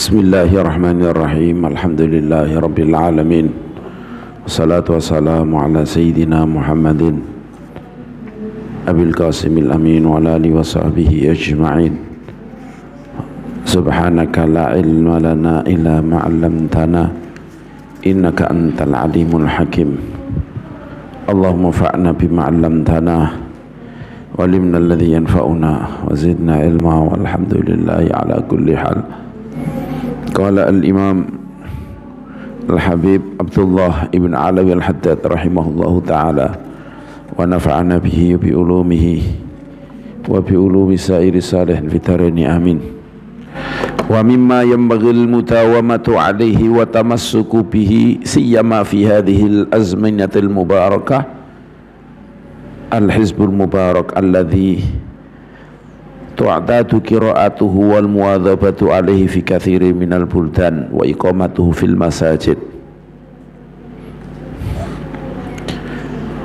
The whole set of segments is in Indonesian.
Bismillahirrahmanirrahim. Alhamdulillahirabbil alamin. Wassalatu wassalamu ala sayyidina Muhammadin Abil Qasimil Amin wa ala alihi wa sahbihi ajma'in. Subhanaka la ilma lana illa ma 'allamtana innaka antal alimul hakim. Allahumma fa'na bima 'allamtana wa 'allimna alladhi yanfa'una wa zidna ilma walhamdulillahi ala kulli hal. Qala al-Imam Al-Habib Abdullah ibn Alawi Al-Haddad rahimahullahu ta'ala wa nafa'ana bihi bi ulumihi wa bi ulumi sairi salihin fitarini amin. Wa mimma yanbaghil mutawamatu alaihi wa tamassuku bihi siyama fi hadhihi al-azminatil mubarakah al-hizbul mubarak alladhi tu'tadu qira'atuhu wal muwadhabatu alaihi fi katsirin minal buldan wa iqamatuhu fil masajid.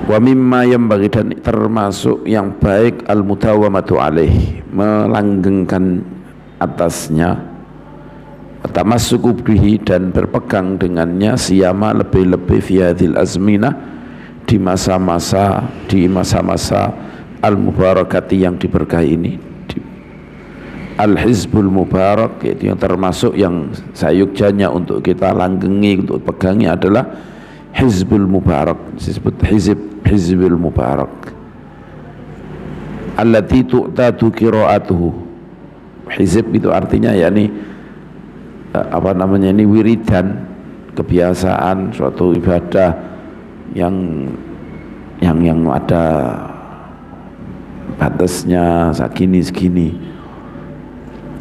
Wa mimma yanbaghi, dan termasuk yang baik al mutawamatu alaihi, melanggengkan atasnya, tamassuku bihi, dan berpegang dengannya, siyama lebih-lebih fi hadhil azminah, di masa-masa al mubarakati yang diberkahi ini, Al-Hizbul Mubarak, yaitu yang termasuk yang sayugjanya untuk kita langgengi, untuk pegangi adalah Hizbul Mubarak, disebut Hizbul Mubarak allati tu'tadu qira'atuhu. Hizb itu artinya yakni ini wiridan, kebiasaan suatu ibadah yang ada batasnya segini.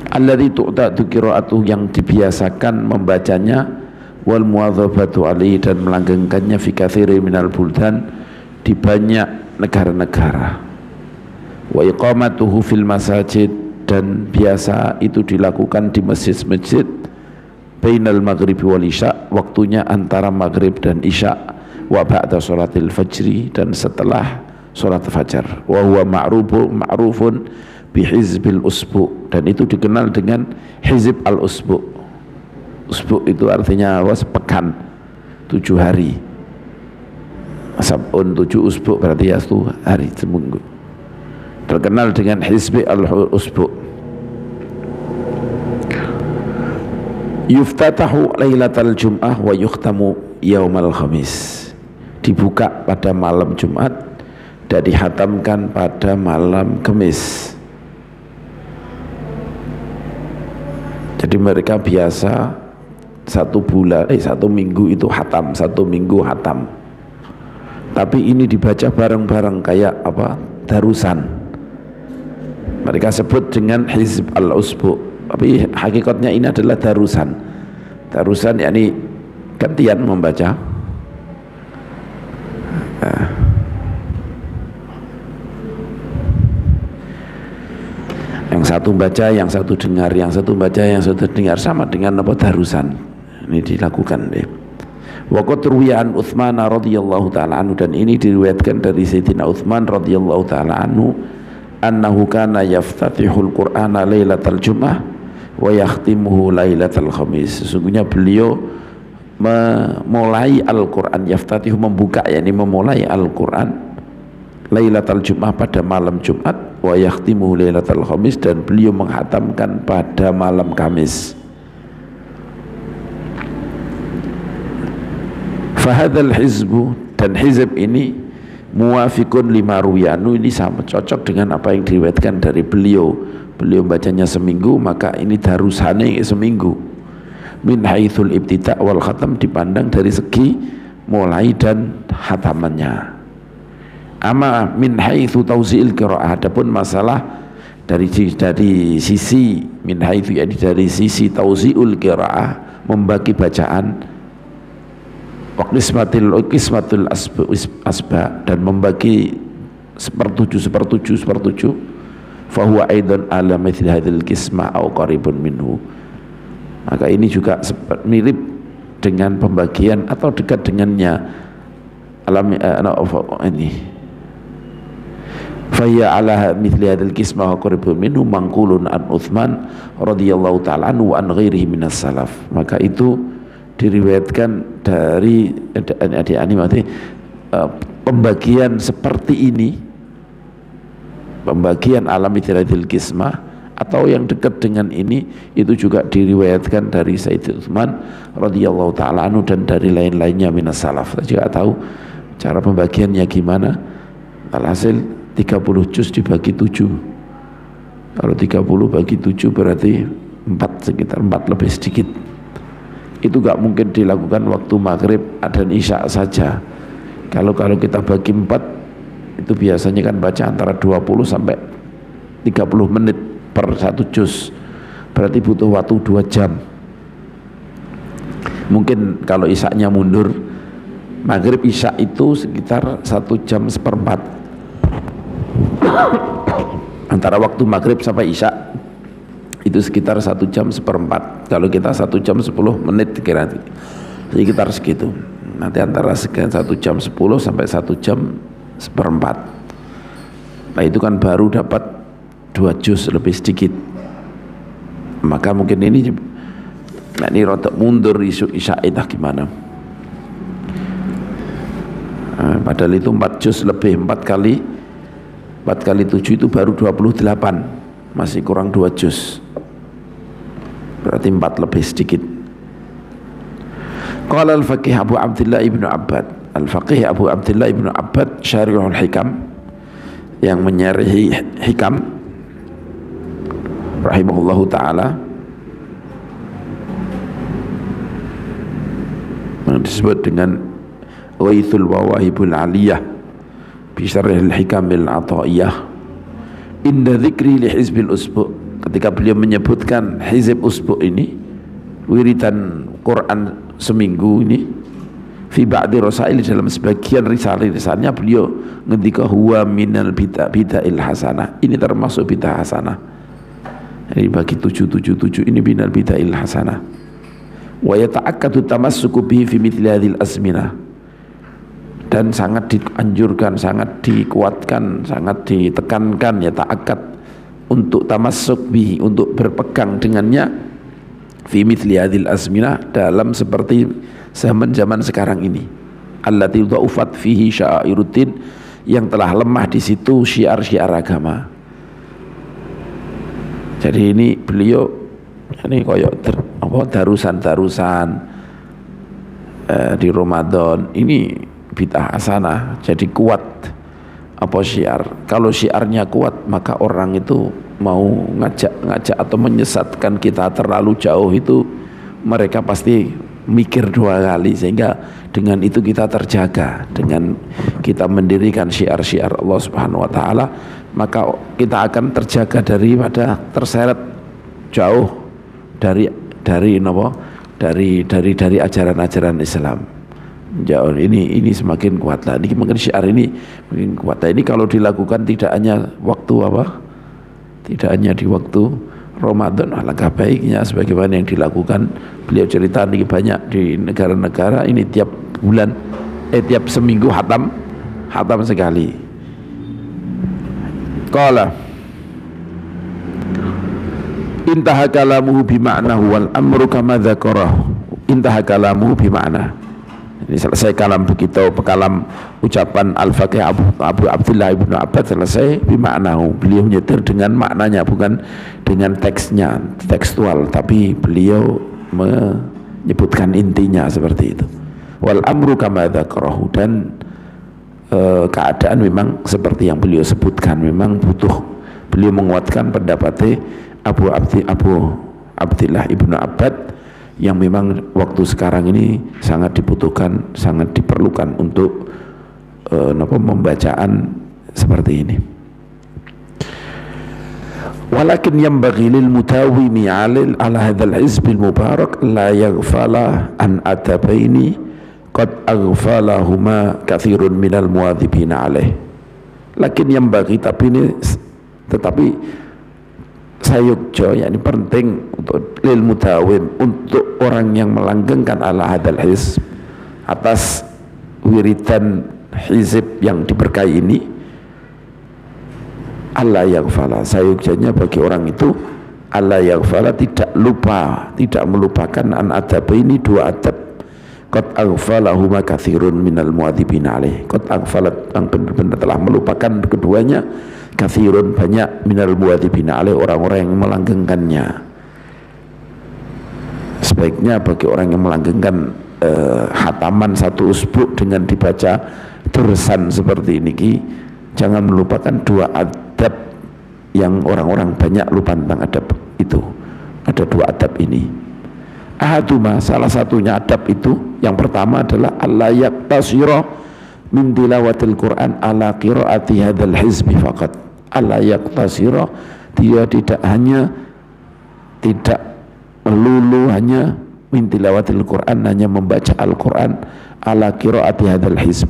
Alladzi tu'tadu qira'atuhu, yang dibiasakan membacanya, wal muwadhabatu alaihi, dan melanggengkannya fi katsirin minal buldan, di banyak negara-negara, wa iqamatuhu fil masajid, dan biasa itu dilakukan di masjid-masjid, bainal maghribi wal isya, waktunya antara maghrib dan isya, wa ba'da sholatil fajri, dan setelah sholat fajar, wa huwa ma'rufun bi hizbil usbu, dan itu dikenal dengan hizib al usbu. Usbu itu artinya sepekan, 7 hari. Sab'un 7 usbu berarti ya 1 hari, seminggu. Terkenal dengan hizbi al usbu. Yuftatahu lailatal jum'ah wa yukhtamu yaumal khamis. Dibuka pada malam Jumat dan dihatamkan pada malam Kamis. Jadi mereka biasa 1 minggu itu hatam, 1 minggu hatam. Tapi ini dibaca bareng-bareng kayak darusan. Mereka sebut dengan hizb al-usbu, tapi hakikatnya ini adalah darusan. Darusan yakni gantian membaca. Yang satu baca, yang satu dengar, yang satu baca, yang satu dengar, sama dengan darusan. Ini dilakukan deh. Wa qad ruwiya an Utsman radhiyallahu taala anhu, dan ini diriwayatkan dari Sayyidina Utsman radhiyallahu taala anhu, annahu kana yaftatihul Qur'ana lailatal jum'ah wa yakhtimuhu lailatal khamis. Sesungguhnya beliau memulai Al-Qur'an, yaftatihu membuka, yakni memulai Al-Qur'an lailatal jum'ah pada malam Jumat, wa yakhtimuhu lailatal khamis, dan beliau menghatamkan pada malam Kamis. Fahadzal hizbu, dan hizb ini muwafiqun lima ruwiyanu, ini sama cocok dengan apa yang diriwayatkan dari beliau. Beliau bacanya seminggu, maka ini darusane seminggu. Min haitsul ibtida' wal khatam, dipandang dari segi mulai dan hatamannya. Ama min haitsu tauzi'il qira'ah, adapun masalah dari sisi min haitsu, yakni dari sisi tauzi'ul qira'ah, membagi bacaan, wa qismatul asba, dan membagi sepertujuh, fa huwa aidan ala mithli hadzal qisma aw qaribun minhu. Maka ini juga mirip dengan pembagian atau dekat dengannya ini Faya ala mithli hadzal qismah qaribun minhu mangqulun an Utsman radhiyallahu ta'ala anhu wa an ghairihi minas salaf. Maka itu diriwayatkan dari pembagian seperti ini, pembagian ala mithli hadzal qismah atau yang dekat dengan ini, itu juga diriwayatkan dari Sayyid Utsman radhiyallahu ta'ala anhu dan dari lain-lainnya minas salaf. Saya juga tahu cara pembagiannya gimana. Alhasil 30 juz dibagi 7. Kalau 30 bagi 7 berarti 4, sekitar 4 lebih sedikit. Itu gak mungkin dilakukan waktu maghrib dan isya saja. Kalau kita bagi 4, itu biasanya kan baca antara 20 sampai 30 menit per 1 juz. Berarti butuh waktu 2 jam. Mungkin kalau isyaknya mundur, maghrib isya itu sekitar 1 jam seperempat. Antara waktu maghrib sampai isya itu sekitar 1 jam seperempat. Kalau kita 1 jam 10 menit kira sekitar segitu. Nanti antara 1 jam 10 sampai 1 jam seperempat. Nah itu kan baru dapat 2 juz lebih sedikit. Maka mungkin ini rotok mundur isya itu gimana. Padahal itu 4 juz lebih, 4 kali 7 itu baru 28, masih kurang 2 juz, berarti 4 lebih sedikit. Qala al-faqih Abu Abdillah ibnu Abbad, al-faqih Abu Abdillah ibnu Abbad syarihul hikam, yang menyarihi hikam rahimahullahu ta'ala, yang disebut dengan Ghaithul Wawahibul Aliyah Bisharihil Hikamil Ata'iyah inda dzikri li hizbil usbu'. Ketika beliau menyebutkan hizib usbu' ini, wiridan Quran seminggu ini, fi ba'di rasail, dalam sebagian risalah-risalahnya beliau ngendika huwa minal bid'il hasanah, ini termasuk bid'ah hasanah. Ini bagi 777 ini minal bid'il hasanah. Wa yata'akkadu tamassuku bihi fi mithli hadhil azminah, dan sangat dianjurkan, sangat dikuatkan, sangat ditekankan ya ta'akkad untuk tamassuk bihi, untuk berpegang dengannya fi mithli hadhil azminah, dalam seperti zaman-zaman sekarang ini, allati dha'ufat fihi sya'airuddin, yang telah lemah di situ syiar-syiar agama. Jadi ini beliau ini koyok darusan-darusan di Ramadan ini bid'ah hasanah, jadi kuat apa syiar. Kalau syiarnya kuat, maka orang itu mau ngajak atau menyesatkan kita terlalu jauh, itu mereka pasti mikir 2 kali. Sehingga dengan itu kita terjaga, dengan kita mendirikan syiar-syiar Allah Subhanahu wa ta'ala, maka kita akan terjaga daripada terseret jauh dari ajaran-ajaran Islam. Jauh ini semakin kuat lah. Ini mungkin syiar ini makin kuat. Nah, ini kalau dilakukan tidak hanya di waktu Ramadan, alangkah baiknya sebagaimana yang dilakukan beliau cerita ini banyak di negara-negara ini, tiap bulan tiap seminggu hatam sekali. Qala intaha kalamuhu bima'nahu wal amru kama dzakarahu. Intaha kalamuhu bima'na, ini selesai kalam begitu, pekalam ucapan al-faqih Abu Abdillah ibnu Abbad selesai bima'nahu, beliau nyetir dengan maknanya, bukan dengan teksnya tekstual, tapi beliau menyebutkan intinya seperti itu. Wal amru kama dzakarahu, dan keadaan memang seperti yang beliau sebutkan, memang butuh beliau menguatkan pendapatnya Abu Abdillah ibnu Abbad, yang memang waktu sekarang ini sangat dibutuhkan, sangat diperlukan untuk pembacaan seperti ini. Walakin yanbaghi lil mutawimi ala hadzal hizbil mubarak la yaghfala an adabaini qad aghfalahuma katsirun minal muwadzibina alaih. Lakin yanbaghi, tetapi sayukjo, yakni penting untuk lil mutawim, untuk orang yang melanggengkan ala hadal hizb, atas wiridan hizib yang diberkahi ini, Allah yaghfala, sayujannya bagi orang itu Allah yaghfala, tidak lupa, tidak melupakan an adab ini dua adab. Qad aghfalahuma katsirun minal muadzibin alaih. Qad aghfalat, yang benar-benar telah melupakan keduanya, katsirun banyak minal muadzibin alaih, orang-orang yang melanggengkannya. Sebaiknya bagi orang yang melanggengkan hataman satu usbu dengan dibaca tersan seperti ini, jangan melupakan dua adab yang orang-orang banyak lupa tentang adab itu. Ada dua adab ini. Ahaduma, salah satunya adab itu, yang pertama adalah alla yaktasira min tilawatil Quran ala qiraati hadzal hizbi faqat. Alla yaktasira, dia tidak melulu hanya min tilawatil Quran, hanya membaca Al-Quran ala qiraati hadzal hizb,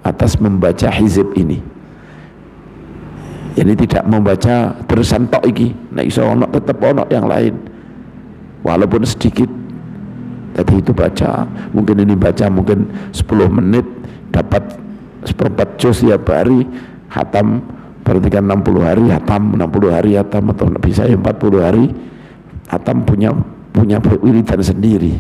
atas membaca hizib ini. Jadi tidak membaca terusan tok iki, nek iso ono tetep ono yang lain walaupun sedikit. Tadi itu baca, mungkin ini baca mungkin 10 menit dapat seperempat juz tiap hari, hatam berarti kan 60 hari hatam, 60 hari hatam, atau bisa 40 hari hatam, punya wiridan sendiri.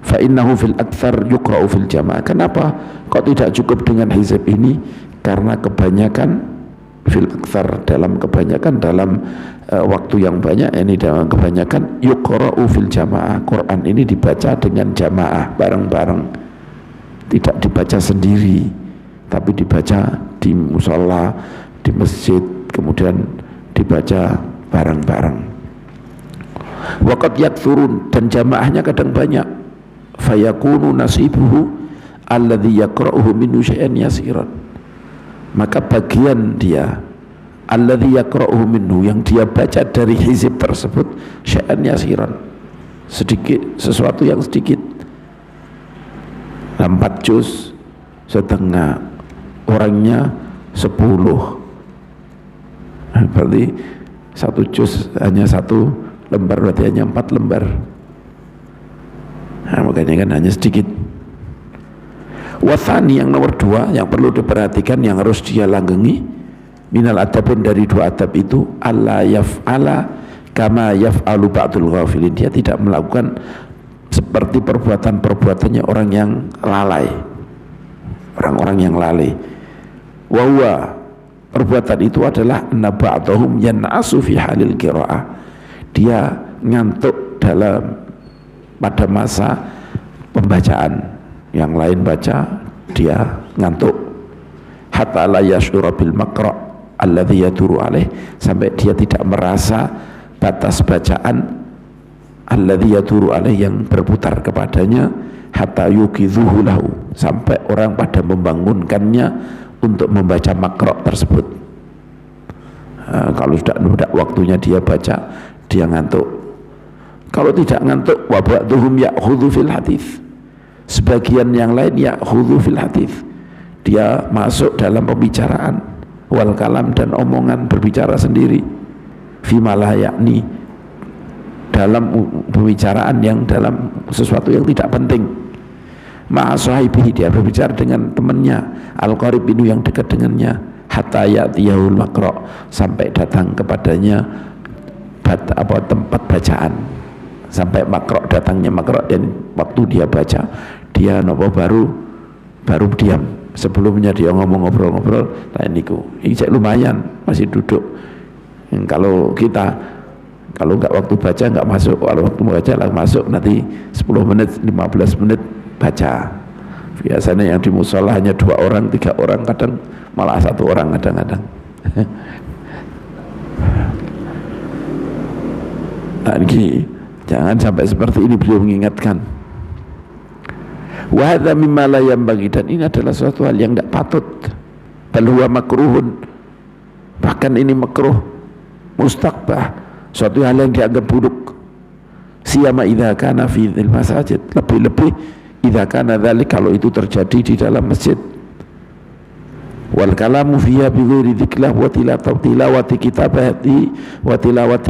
Fa innahu fil aktsar yuqra'u fil jamaah. Kenapa kok tidak cukup dengan hizib ini? Karena kebanyakan fil aktsar, dalam kebanyakan, dalam waktu yang banyak, ini dalam kebanyakan yuqra'u fil jamaah. Quran ini dibaca dengan jamaah, bareng-bareng, tidak dibaca sendiri, tapi dibaca di musola, di masjid, kemudian dibaca bareng-bareng. Waqad yakthurun, dan jamaahnya kadang banyak. Fayakunu nasibuhu alladhi yakra'uhu minhu syai'an yasiran, maka bagian dia alladhi yakra'uhu minhu, yang dia baca dari hizib tersebut, syai'an yasiran, sedikit, sesuatu yang sedikit. 4 juz setengah, orangnya 10, berarti 1 juz hanya 1 lembar, berarti hanya 4 lembar. Nah, makanya kan hanya sedikit. Wathani, yang nomor 2 yang perlu diperhatikan, yang harus dia langgengi minal adabin, dari 2 adab itu, alla yaf'ala kama yaf'alu ba'dul ghafilin, dia tidak melakukan seperti perbuatan-perbuatannya orang yang lalai, orang-orang yang lalai. Wa huwa, perbuatan itu adalah anna ba'dahum yan'asu fi halil qira'ah, dia ngantuk pada masa pembacaan, yang lain baca dia ngantuk. Hatta la yashura bil maqra' alladhi yaduru alaih, sampai dia tidak merasa batas bacaan alladhi yaduru alaih, yang berputar kepadanya. Hatta yukidhuhu lahu, sampai orang pada membangunkannya untuk membaca maqra' tersebut. Kalau sudah waktunya dia baca, dia ngantuk. Kalau tidak ngantuk, wa ba'duhum ya'khudhu fil hadits, sebagian yang lain ya'khudhu fil hadits, dia masuk dalam pembicaraan, wal kalam, dan omongan, berbicara sendiri, fima la yakni, dalam pembicaraan yang dalam sesuatu yang tidak penting. Ma'a sahibihi, dia berbicara dengan temannya, al-qarib itu yang dekat dengannya. Hatta ya'tiyahul maqra', sampai datang kepadanya tempat bacaan, sampai makro, datangnya makro, dan waktu dia baca, dia nopo baru diam. Sebelumnya dia ngobrol-ngobrol, nah ini lumayan masih duduk. Kalau kita, kalau nggak waktu baca nggak masuk, kalau waktu baca lah masuk, nanti 10 menit 15 menit baca. Biasanya yang di musola hanya 2 orang 3 orang, kadang malah 1 orang kadang-kadang. Nah, ini jangan sampai seperti ini, beliau mengingatkan. Wa hadza mimma la yanbaghi, dan ini adalah suatu hal yang tidak patut. Bal huwa makruhun, bahkan ini makruh, mustaqbah, suatu hal yang dianggap buruk. Siyama idza kana fi dzil masajid, lebih-lebih idza kana dzalik, kalau itu terjadi di dalam masjid. Wal kalamu fiha bi ghairi dziklah wa tilawati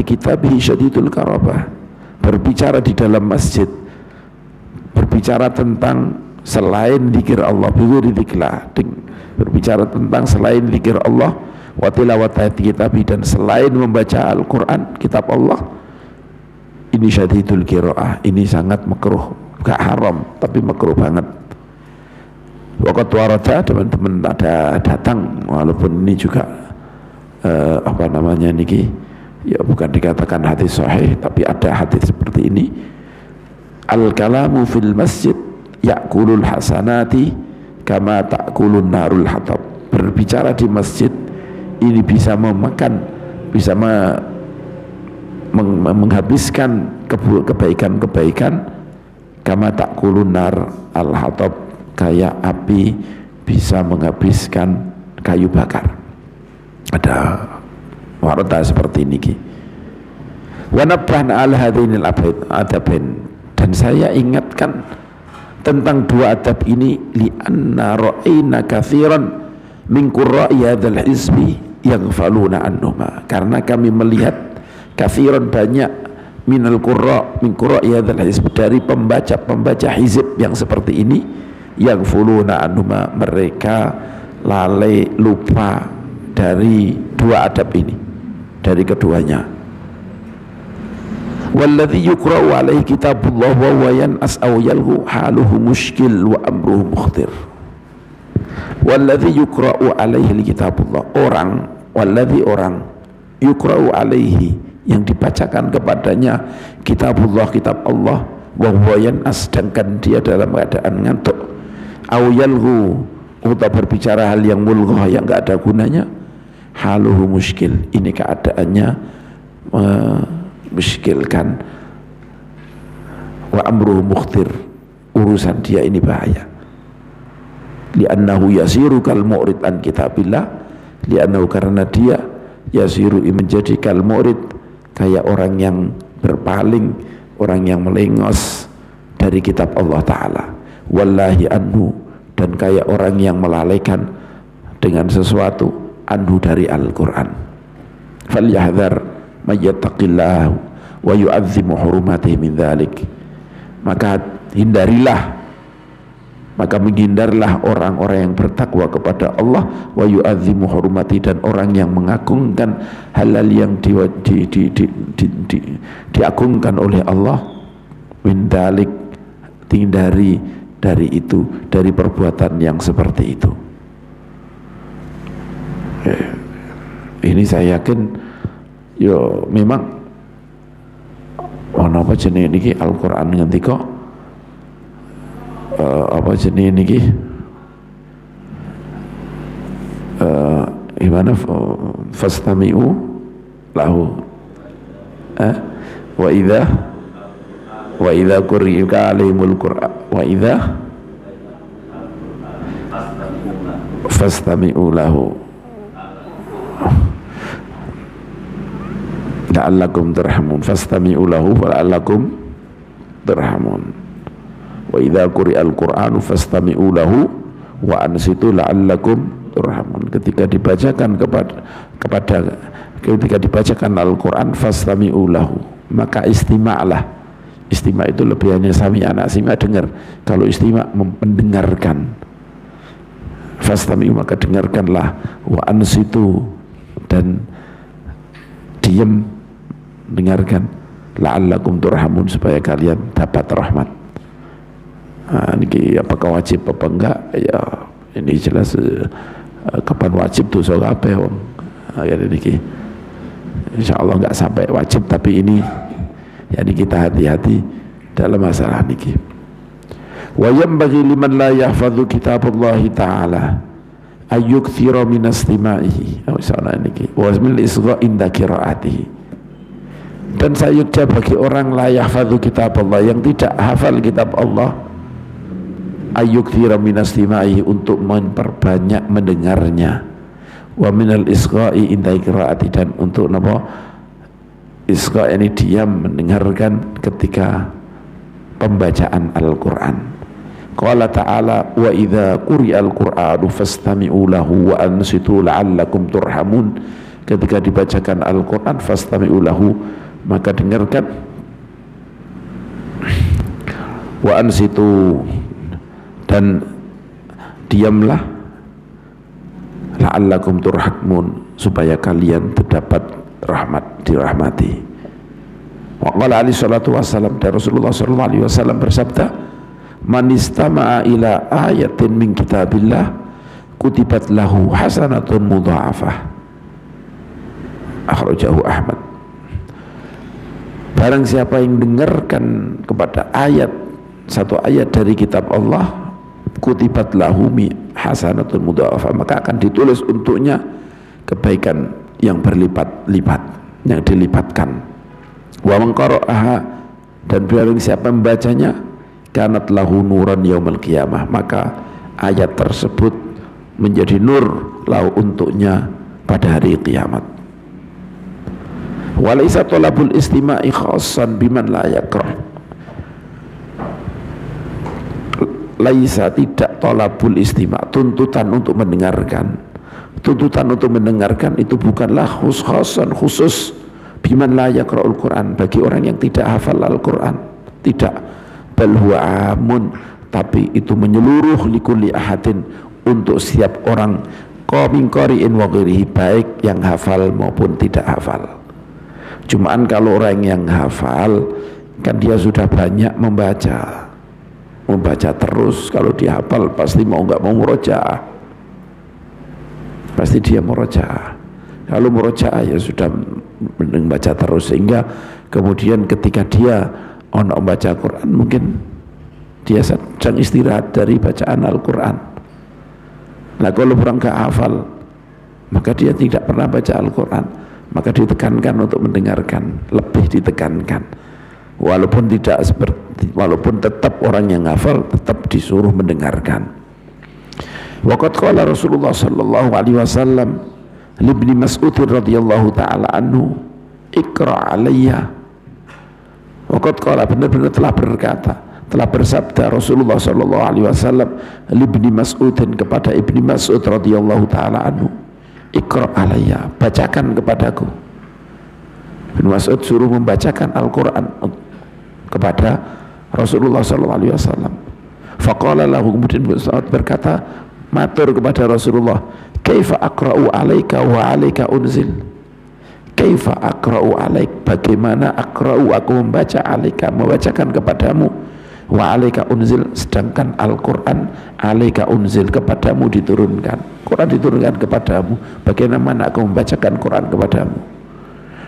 kitabihi syadidul karabah, berbicara di dalam masjid, berbicara tentang selain zikir Allah, bi ghairi dziklah, berbicara tentang selain zikir Allah, wa tilawat kitabi, dan selain membaca Al-Quran kitab Allah, ini syadidul qiraah, ini sangat makruh, gak haram tapi makruh banget. Waqat warada, teman-teman ada datang, walaupun ini juga apa namanya niki, ya bukan dikatakan hadis sahih, tapi ada hadis seperti ini. Al-kalamu fil masjid ya'kulul hasanati kama ta'kulun narul hatab. Berbicara di masjid ini bisa memakan, bisa menghabiskan kebaikan-kebaikan, kama ta'kulun nar al-hatab, kayak api bisa menghabiskan kayu bakar. Ada warta seperti ini. Wa nabbahna al hadainil adabain, dan saya ingatkan tentang dua adab ini, li'anna ra'ayna katsiran min qurra'i hadzal hizbi yaghfaluna anhuma, karena kami melihat katsiran banyak minal qurra min qurra'i hadzal hizbi, dari pembaca hizib yang seperti ini, yaghfaluna anhuma, mereka lalai lupa dari dua adab ini, dari keduanya. Walladzi yuqra'u alaihi kitabullah wa huwa yan'as aw yalhu haluhu mushkil wa amruhu mukhtir. Walladzi yuqra'u alaihi kitabullah, walladzi orang yuqra'u alaihi, yang dibacakan kepadanya kitabullah, kitab Allah, wa huwa yan'as, sedangkan dia dalam keadaan ngantuk, aw yalhu, atau berbicara hal yang mulghah, yang enggak ada gunanya, haluhu mushkil, ini keadaannya muskilkan, wa amruhu mukhtir, urusan dia ini bahaya. Li'annahu yasiru kal mu'rid an kitabillah, li'annahu, karena dia yasiru, menjadi kal mu'rid, kayak orang yang berpaling, orang yang melengos dari kitab Allah Ta'ala, wallahi anhu, dan kayak orang yang melalaikan dengan sesuatu anhu dari Al-Quran. Falyahdhar mayyattaqillah wa yu'azzimu hurumatihi min dzalik, maka menghindarlah orang-orang yang bertakwa kepada Allah, wa yu'azzimu hurumati, dan orang yang mengagungkan halal yang diagungkan oleh Allah, min dzalik, dari itu, dari perbuatan yang seperti itu. Ini saya yakin yo memang ono apa jenenge niki Al-Qur'an ngendika apa jenenge niki gimana, fastami'u lahu wa idza quri'a alaihimul qur'an wa idza fastami'u lahu la'allakum turhamun, fastami'u lahu la'allakum turhamun, wa idza quri'al qur'anu fastami'u lahu wa ansitu la'allakum turhamun. Ketika dibacakan ketika dibacakan Al-Qur'an, fastami'u lahu, maka istima'lah. Istima' itu lebih hanya sami'ana, sami'a dengar. Kalau istima' mendengarkan, fastami'u, maka dengarkanlah, wa ansitu, dan diam, dengarkan, la'allakum turhamun, supaya kalian dapat rahmat. Ini apakah wajib apa enggak? Ya ini jelas kapan wajib tuh soal apa ya, ya ini insyaallah enggak sampai wajib, tapi ini yani kita hati-hati dalam masalah niki. Wa yanbaghi liman la yahfadhu kitaballahi ta'ala ayyukthira min istima'ihi aw sana niki wa min isgha inda qiraatihi. Dan sayyidah bagi orang la yahfadhu kitaballah, yang tidak hafal kitab Allah, ayyukthira min istima'ihi, untuk memperbanyak mendengarnya, wa minal isgha'i inda qiraati, dan untuk napa isgha' ini diam mendengarkan ketika pembacaan Al-Qur'an. Qala ta'ala wa idza quri'al qur'anu fastami'u lahu wa ansitu la'allakum turhamun, ketika dibacakan Al-Qur'an fastami'u lahu, maka dengarkan, wa ansitu, dan diamlah, la'allakum turhamun, supaya kalian terdapat rahmat, dirahmati. Wa qala alaihi salatu wassalam, dan Rasulullah sallallahu alaihi wasallam bersabda, man istama'a ila ayatin min kitabillah kutibat lahu hasanatun mudha'afah. Akhrajahu Ahmad. Barang siapa yang dengarkan kepada satu ayat dari kitab Allah, kutibat lahu hasanatun mudha'afah, maka akan ditulis untuknya kebaikan yang berlipat-lipat, yang dilipatkan. Wa man qara'aha, dan barang siapa membacanya, kanat lahu nuran yaumil qiyamah, maka ayat tersebut menjadi nur lahu untuknya pada hari kiamat. Walaysa talabul istima'i khassan biman la yaqra. Laisa, tidak talabul istima', tuntutan untuk mendengarkan. Tuntutan untuk mendengarkan itu bukanlah khusus biman la yaqra'ul Quran, bagi orang yang tidak hafal Al-Quran. Tidak. Bal huwa amun, tapi itu menyeluruh likulli ahadin, untuk setiap orang, qamin qari'in wa ghairihi, baik yang hafal maupun tidak hafal. Cuman kalau orang yang hafal kan dia sudah banyak membaca terus, kalau dia hafal pasti mau nggak mau murojaah, pasti dia murojaah. Kalau murojaah ya sudah membaca terus, sehingga kemudian ketika dia membaca Quran, mungkin dia sedang istirahat dari bacaan Al-Quran. Nah kalau orang nggak hafal, maka dia tidak pernah baca Al-Quran, maka ditekankan untuk mendengarkan, lebih ditekankan. Walaupun tetap orang yang hafal tetap disuruh mendengarkan. Waqad qala Rasulullah sallallahu alaihi wasallam li Ibnu Mas'ud radhiyallahu taala anhu, "Iqra' alayya." Waqad qala, benar-benar telah berkata, telah bersabda Rasulullah sallallahu alaihi wasallam li Ibnu Mas'ud, kepada Ibnu Mas'ud radhiyallahu taala anhu, "Iqra' alayya," bacakan kepadaku. Ibnu Mas'ud suruh membacakan Al-Quran kepada Rasulullah SAW. Faqala lahu, kemudian Mas'ud berkata, matur kepada Rasulullah, kaifa aqra'u alaika wa alaika unzil. Kaifa aqra'u alaik, bagaimana aqra'u, aku membaca, alaika, membacakan kepadamu, wa alaika unzil, sedangkan Al-Quran alaika unzil, kepadamu diturunkan. Quran diturunkan kepadamu, bagaimana aku membacakan Quran kepadamu.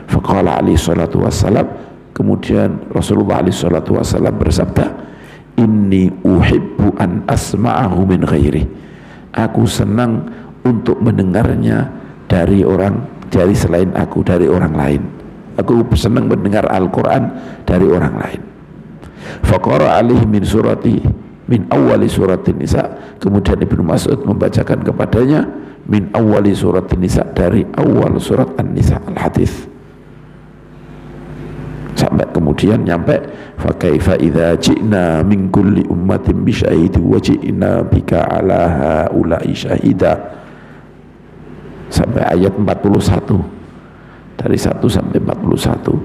Faqala alaihi salatu wassalam, kemudian Rasulullah alaihi salatu wassalam bersabda, inni uhibbu an asma'ahu min ghairi, aku senang untuk mendengarnya dari selain aku, dari orang lain. Aku senang mendengar Al-Quran dari orang lain. Faqara alaihi min awali suratin nisa, kemudian Ibnu Mas'ud membacakan kepadanya min awali suratin nisa, dari awal surat An-Nisa, al-hadits, sampai kemudian nyampe fa kaifa idza ji'na min kulli ummatin bi syahidin wa ji'na bika ala haula'i syahida, sampai ayat 41, dari 1 sampai 41.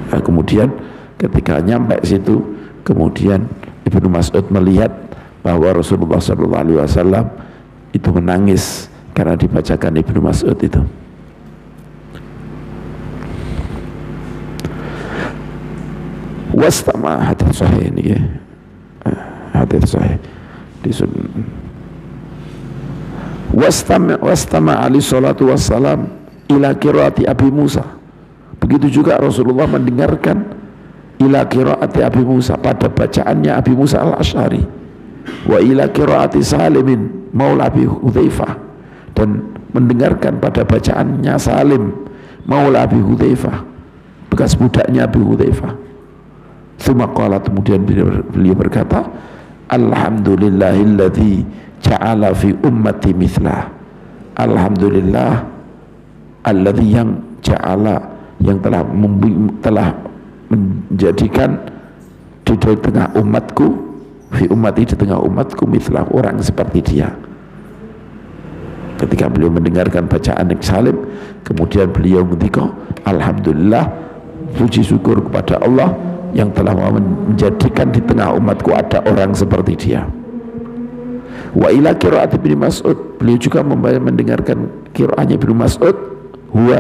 Nah, kemudian ketika nyampe situ, kemudian Ibnu Mas'ud melihat bahwa Rasulullah SAW itu menangis karena dibacakan Ibnu Mas'ud itu. Wastama, hadits sahih ini ya, hadits sahih di sunan. Wastama alaihi salatu wassalam ila qiraati Abi Musa, begitu juga Rasulullah mendengarkan ila qiraati Abi Musa, pada bacaannya Abi Musa al-Asy'ari, wa ila qiraati Salimin maula Abi Hudzaifah, dan mendengarkan pada bacaannya Salim maula Abi Hudzaifah, bekas budaknya Abi Hudzaifah. Tsumma qala, kemudian beliau berkata, alhamdulillahilladzi ja'ala fi ummati mithlah, alhamdulillah alladzi, yang ja'ala, yang telah menjadikan di tengah umatku, fi ummati, di tengah umatku, mithlah, orang seperti dia. Ketika beliau mendengarkan bacaan Salim, kemudian beliau menghentikan, alhamdulillah, puji syukur kepada Allah yang telah menjadikan di tengah umatku ada orang seperti dia. Wa ila qiraat Ibnu Mas'ud, beliau juga mendengarkan qiraatnya Ibnu Mas'ud, huwa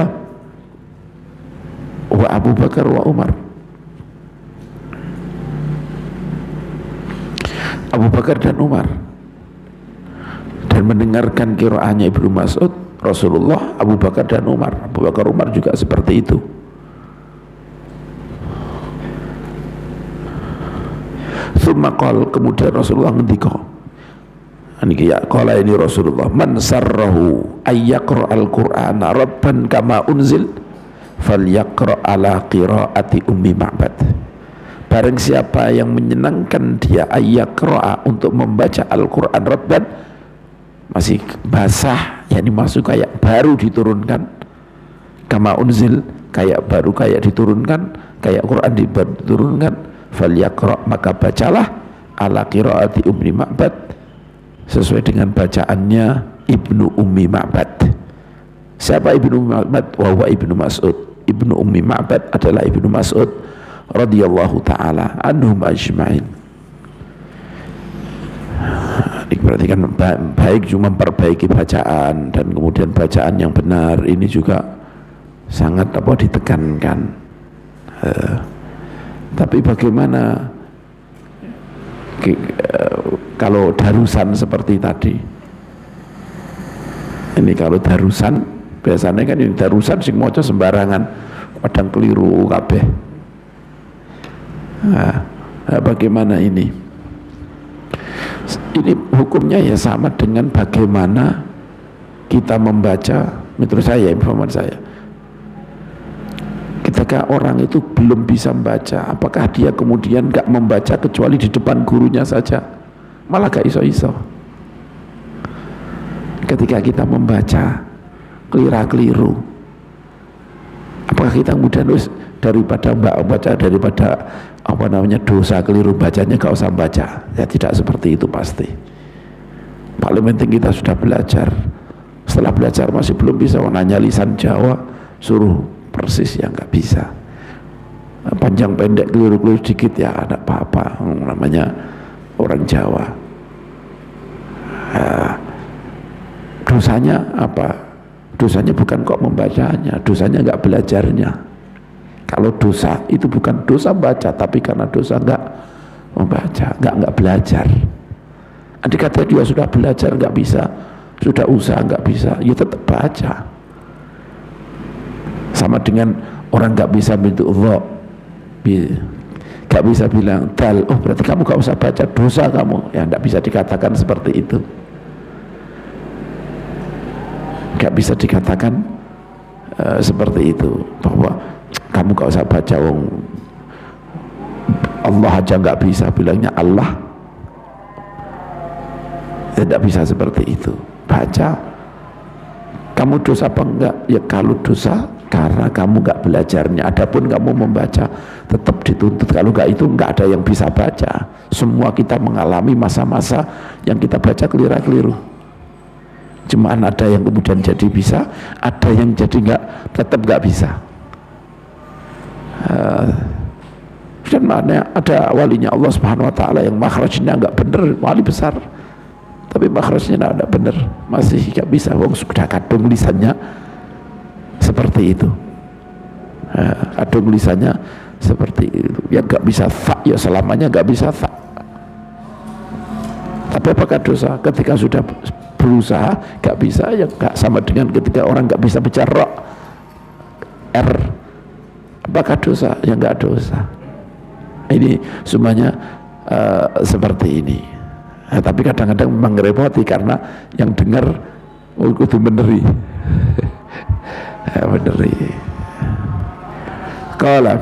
wa Abu Bakar wa Umar. Abu Bakar dan Umar. Dan mendengarkan qiraatnya Ibnu Mas'ud, Rasulullah, Abu Bakar dan Umar. Abu Bakar Umar juga seperti itu. Tsumma qala, kemudian Rasulullah ngendika, ini ya qala ini Rasulullah, man sarrahu ayyaqra al-Qur'ana rabban kama unzil falyaqra ala qiraati Ummi Ma'bad. Barang siapa yang menyenangkan dia ayyaqra, untuk membaca Al-Qur'an rabban, masih basah, yakni masuk kayak baru diturunkan, kama unzil, kayak baru kayak diturunkan, kayak Quran diturunkan, falyaqra, maka bacalah ala qiraati Ummi Ma'bad, sesuai dengan bacaannya Ibnu Ummi Ma'bad. Siapa Ibnu Ummi Ma'bad? Wa huwa Ibnu Mas'ud. Ibnu Ummi Ma'bad adalah Ibnu Mas'ud radhiyallahu taala anhum ajma'in. Diperhatikan baik cuma memperbaiki bacaan, dan kemudian bacaan yang benar ini juga sangat ditekankan. Tapi bagaimana kalau darusan seperti tadi? Ini kalau darusan biasanya kan yang darusan sing maca sembarangan, kadang keliru kabeh. Nah, bagaimana ini? Ini hukumnya ya sama dengan bagaimana kita membaca, menurut saya, informasi saya, ketika orang itu belum bisa membaca, apakah dia kemudian gak membaca kecuali di depan gurunya saja, malah gak iso-iso. Ketika kita membaca keliru, apakah kita kemudian daripada dosa keliru bacanya gak usah baca? Ya tidak seperti itu pasti. Paling penting kita sudah belajar. Setelah belajar masih belum bisa nanya lisan Jawa, suruh persis ya nggak bisa. Panjang pendek keliru dikit ya ada apa-apa, namanya orang Jawa. Dosanya apa? Dosanya bukan kok membacanya, dosanya nggak belajarnya. Kalau dosa itu bukan dosa baca, tapi karena dosa nggak membaca, nggak belajar. Andai kata dia sudah belajar nggak bisa, sudah usaha nggak bisa, ya tetap baca. Sama dengan orang nggak bisa bentuk Allah, nggak bisa bilang dal, oh berarti kamu nggak usah baca, dosa kamu, ya nggak bisa dikatakan seperti itu. Nggak bisa dikatakan seperti itu, bahwa kamu gak usah baca, wong Allah aja nggak bisa, bilangnya Allah. Tidak bisa seperti itu. Baca, kamu dosa apa enggak? Ya kalau dosa karena kamu nggak belajarnya. Adapun kamu membaca tetap dituntut. Kalau enggak, itu enggak ada yang bisa baca. Semua kita mengalami masa-masa yang kita baca keliru. Cuman ada yang kemudian jadi bisa, ada yang jadi tetap nggak bisa. Dan mana ada walinya Allah Subhanahu Wa Taala yang makhrajnya nggak bener, wali besar, tapi makhrajnya nggak bener, masih nggak bisa. Wong sudah kadung lisannya seperti itu, kadung lisannya seperti itu, ya nggak bisa fa, ya selamanya nggak bisa fa. Tapi apakah dosa ketika sudah berusaha nggak bisa? Ya nggak, sama dengan ketika orang nggak bisa bicara R. Apakah dosa? Ya nggak dosa. Ini semuanya seperti ini. Tapi kadang-kadang memang ngerepoti karena yang dengar kudu beneri. Beneri. Qala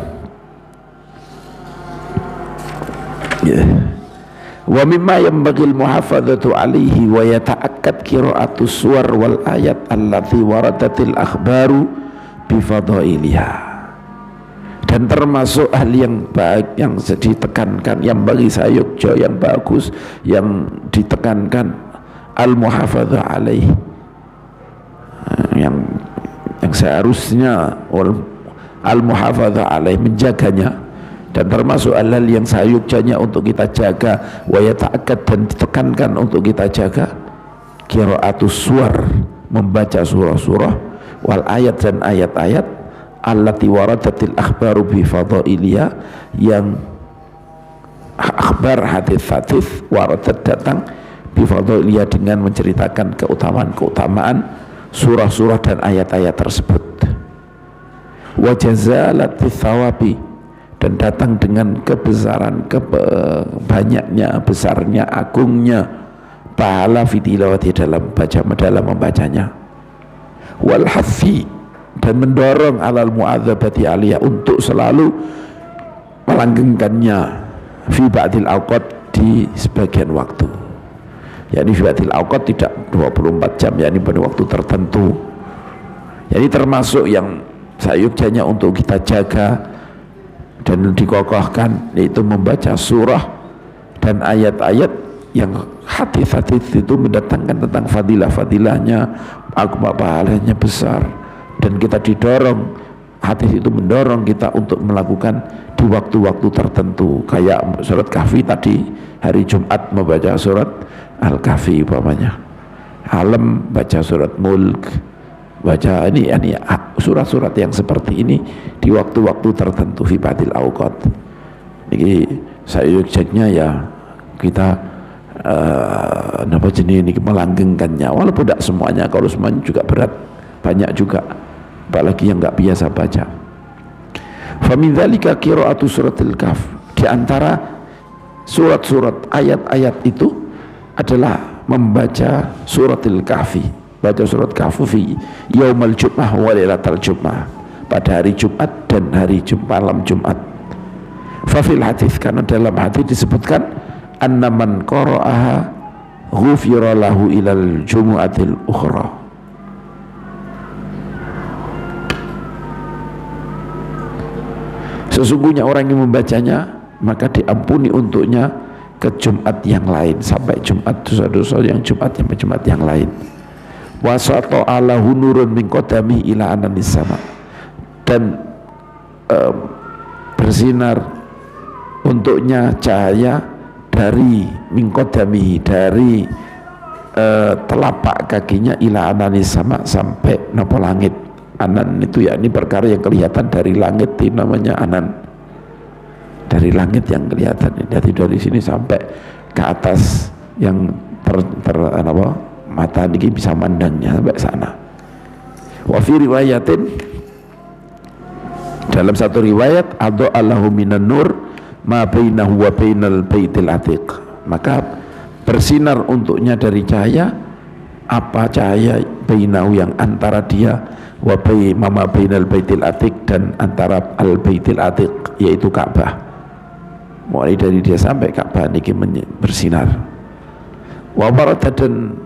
wa mimma yanbaghi al-muhafadzatu alaihi wa yata'akkad qira'atu suwar wal ayat allati waradatil akhbaru bi fadailiha. Dan termasuk hal yang baik yang ditekankan, yang bagi sayukjo, yang bagus, yang ditekankan, al-muhafadzah alaih, yang seharusnya al-muhafadzah alaih, menjaganya, Dan termasuk hal-hal yang sayugjanya untuk kita jaga, wa yata'akkad, dan ditekankan untuk kita jaga, qiraatus suwar, membaca surah-surah, wal ayat, dan ayat-ayat, allati waradatil akhbaru bi fadhailiyah, yang akhbar, hadis-hadis waradat, datang bi fadhailiyah, dengan menceritakan keutamaan-keutamaan surah-surah dan ayat-ayat tersebut. Wa jazalat thawabi, dan datang dengan kebesaran, banyaknya, besarnya, agungnya pahala fi tilawati, dalam membacanya. Wal hafi, dan mendorong alal mu'adzabati aliyah, untuk selalu melanggengkannya fi ba'dil awqat, di sebagian waktu, yakni fi ba'dil awqat, tidak 24 jam, yakni pada waktu tertentu. Jadi termasuk yang sayugjanya untuk kita jaga dan dikokohkan, yaitu membaca surah dan ayat-ayat yang hadis-hadis itu mendatangkan tentang fadilah-fadilahnya, pahalanya besar, dan kita didorong, hadis itu mendorong kita untuk melakukan di waktu-waktu tertentu, kayak surat Kahfi tadi, hari Jumat membaca surat Al-Kahfi umpamanya, Alam baca surat Mulk, baca ini surat-surat yang seperti ini di waktu-waktu tertentu, fi ba'dil awqat. Ini sayugjanya ya kita napa jenis ini melanggengkannya, walaupun tidak semuanya, kalau semuanya juga berat, banyak juga, apalagi yang nggak biasa baca. Famin dzalika qiraatu suratil Kahf, di antara surat-surat ayat-ayat itu adalah membaca suratil Kahfi, baca surat Kahfi fi yaumal jum'ah wa lailatal jum'ah, pada hari Jumat dan hari malam Jumat. Fafil hadis, karena dalam hadis disebutkan anna man qara'aha ghufira lahu ilal jumu'atil ukhra, sesungguhnya orang yang membacanya maka diampuni untuknya ke Jumat yang lain, sampai Jumat, dosa-dosa yang Jumat sampai Jumat yang lain. Wasata alahu nurun min qadami ila ananis sama, dan bersinar untuknya cahaya dari min qadami, dari telapak kakinya, ila ananis sama, sampai nopo langit. Anan itu yakni perkara yang kelihatan dari langit, itu namanya anan, dari langit yang kelihatan. Jadi dari sini sampai ke atas yang mata ini bisa mandangnya sampai sana. Wa fi riwayatin, dalam satu riwayat, adha Allahu minan nur ma bainahu wa bainal baitil atiq, maka bersinar untuknya dari cahaya, apa cahaya, bainahu yang antara dia, wa bainal baitil atiq, dan antara al baitil atiq yaitu Ka'bah, mulai dari dia sampai Ka'bah niki bersinar. Wa barata, dan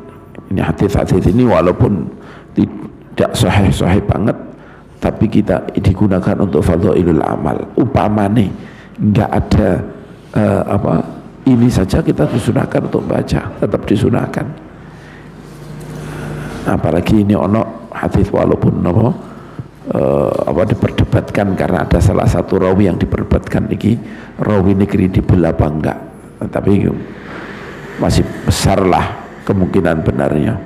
ini hadis-hadis ini walaupun tidak sahih banget, tapi kita digunakan untuk fadhailul amal. Upamane enggak ada ini saja kita disunahkan untuk baca, tetap disunahkan. Apalagi ini ono hadis walaupun diperdebatkan, karena ada salah satu rawi yang diperdebatkan iki rawi ini kredibel apa enggak, tapi masih besar lah kemungkinan benarnya.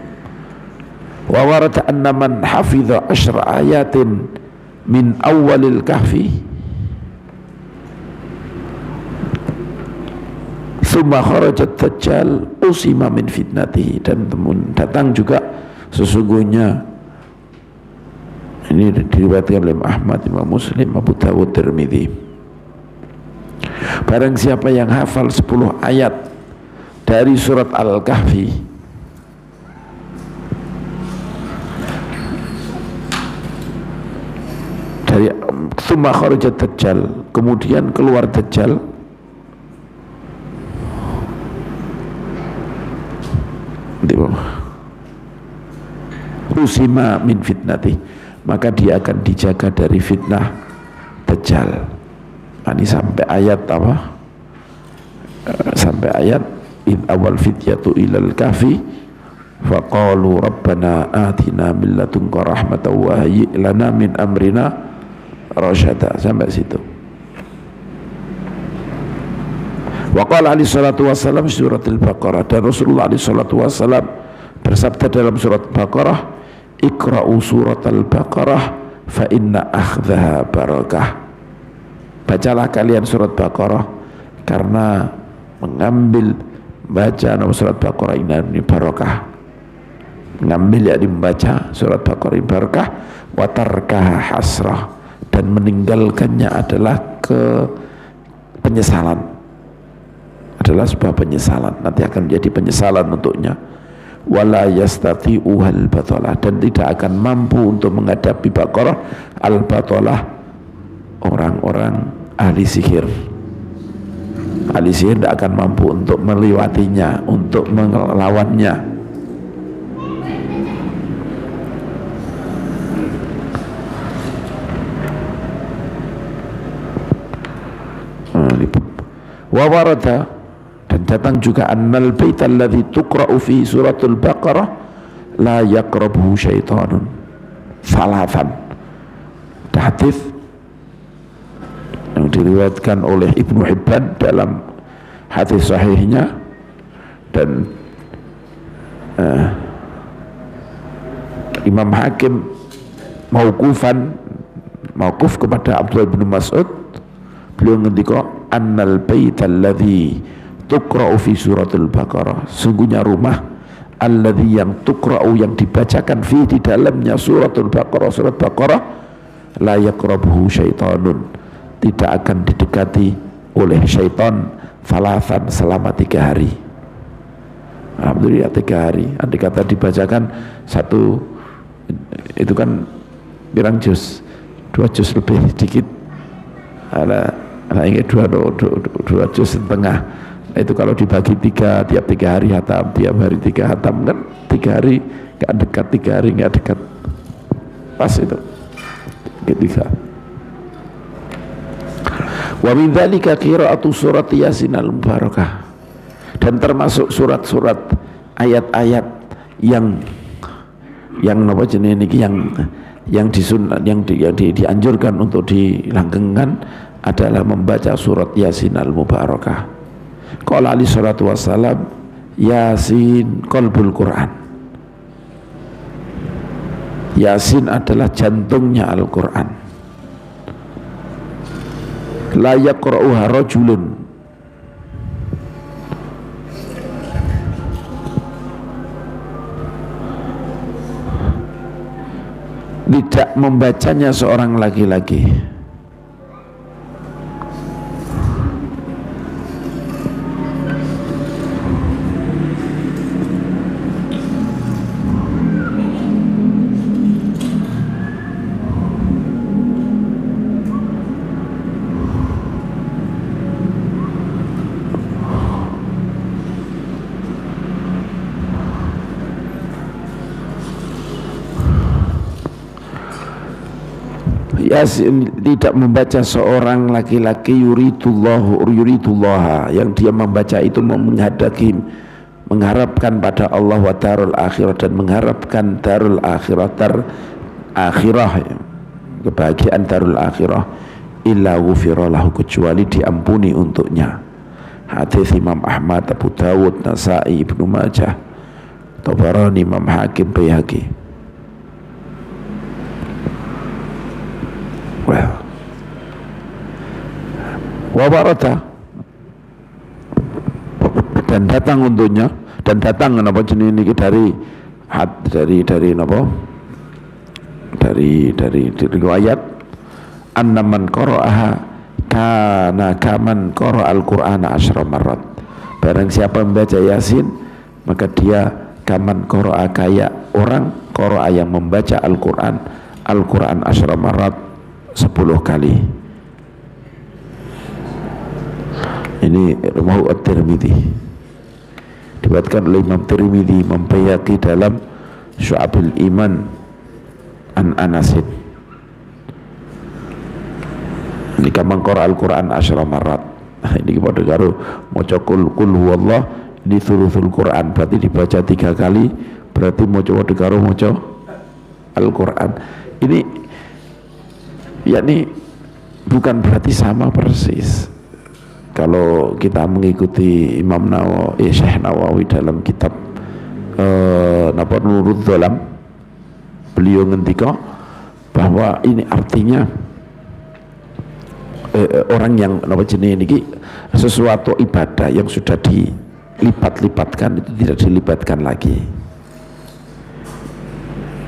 Wa warada anna man hafidha 10 ayatin min awalil kahfi thumma kharajat dajjal usima min fitnatihi, dan datang juga sesungguhnya, ini diriwayatkan oleh Ahmad, Imam Muslim, Abu Dawud, Tirmidzi, barang siapa yang hafal 10 ayat dari surat Al-Kahfi, dari tsumma kharajat dajjal, kemudian keluar dajjal, usima min fitnati, maka dia akan dijaga dari fitnah dajjal. Ini sampai ayat apa? Sampai ayat id awal fityatu ilal kahfi faqalu rabbana atina min ladunka rahmatan wa hayyi lana min amrina rasyada, sampai situ. Wa qala alaihi salatu wassalam surat al-Baqarah, dan Rasulullah alaihi salatu wassalam bersabda dalam surat Baqarah, iqra'u surat al-Baqarah fa inna akhdhaha barakah. Bacalah kalian surat Baqarah karena mengambil baca surat Baqarah ini barakah. Mengambil yakni membaca surat Baqarah ini barakah, wa tarkaha hasrah, dan meninggalkannya adalah penyesalan, adalah sebuah penyesalan, nanti akan menjadi penyesalan untuknya. Wala yastati'uhal batalah, dan tidak akan mampu untuk menghadapi Baqarah al-batalah, orang-orang ahli sihir. Ahli sihir tidak akan mampu untuk melewatinya, untuk melawannya. Wa warada, dan datang juga annal bait alladhi tuqra'u fi suratul Baqarah la yaqrabuhu syaitanun salatan. Hadis yang diriwayatkan oleh Ibnu Hibban dalam hadis sahihnya, dan Imam Hakim mauquf kepada Abdullah bin Mas'ud, beliau ngendika annal bait alladhi tuqra'u fi suratul Baqarah, sungguhnya rumah alladhi yang tuqra'u, yang dibacakan fi di dalamnya suratul Baqarah, surat Baqarah, la yaqrabuhu syaitanun, tidak akan didekati oleh syaitan salasan, selama 3 hari. Alhamdulillah 3 hari. Andai kata dibacakan satu, itu kan pirang juz, 2 juz lebih sedikit, ada ini 2 juz setengah. Itu kalau dibagi 3, tiap 3 hari hatam, tiap hari 3 hatam, kan 3 hari gak dekat, 3 hari gak dekat, pas itu ketika. Wa min dzalika qira'atu surat Yasin al-Mubarakah, dan termasuk surat-surat ayat-ayat yang apa jenis ini, yang dianjurkan untuk dilanggengkan adalah membaca surat Yasin al-Mubarakah. Qala alaihi salatu wassalam, Yasin qalbul Quran. Yasin adalah jantungnya Al-Quran. La yaqra'uha rajulun, tidak membacanya seorang laki-laki. Yasin tidak membaca seorang laki-laki yuridullah, yang dia membaca itu menghadapi, mengharapkan pada Allah wa darul akhirah, dan mengharapkan darul akhirah, kebahagiaan darul akhirah, illa ghufira lahu, kecuali diampuni untuknya. Hadis Imam Ahmad, Abu Dawud, Nasai, Ibnu Majah, Tabarani, Imam Hakim, Baihaqi. Wa warata, dan datang untuknya, dan datang napa jenis ini dari napa, dari riwayat annaman qara'aha kana kaman qara'al Qur'ana 10 marrat. Barang siapa membaca Yasin, maka dia kaman qara'a, kayak orang qara'a yang membaca Al-Qur'an 10 marrat, 10 kali. Ini Rawahu At-Tirmidzi, diriwayatkan oleh Imam Tirmidzi, Imam Baihaqi dalam Syu'abul Iman an Anasin. Ini kaman qara Al-Qur'an 10 marrat. Ini pada karo maca qul huwallah, ini thuluthul Qur'an, berarti dibaca 3 kali, berarti maca pada karo maca Al-Qur'an. Ini yakni bukan berarti sama persis, kalau kita mengikuti Imam Nawawi, Syekh Nawawi dalam kitab Nurul Dhalam, beliau ngendika bahwa ini artinya orang yang sesuatu ibadah yang sudah dilipat-lipatkan itu tidak dilibatkan lagi.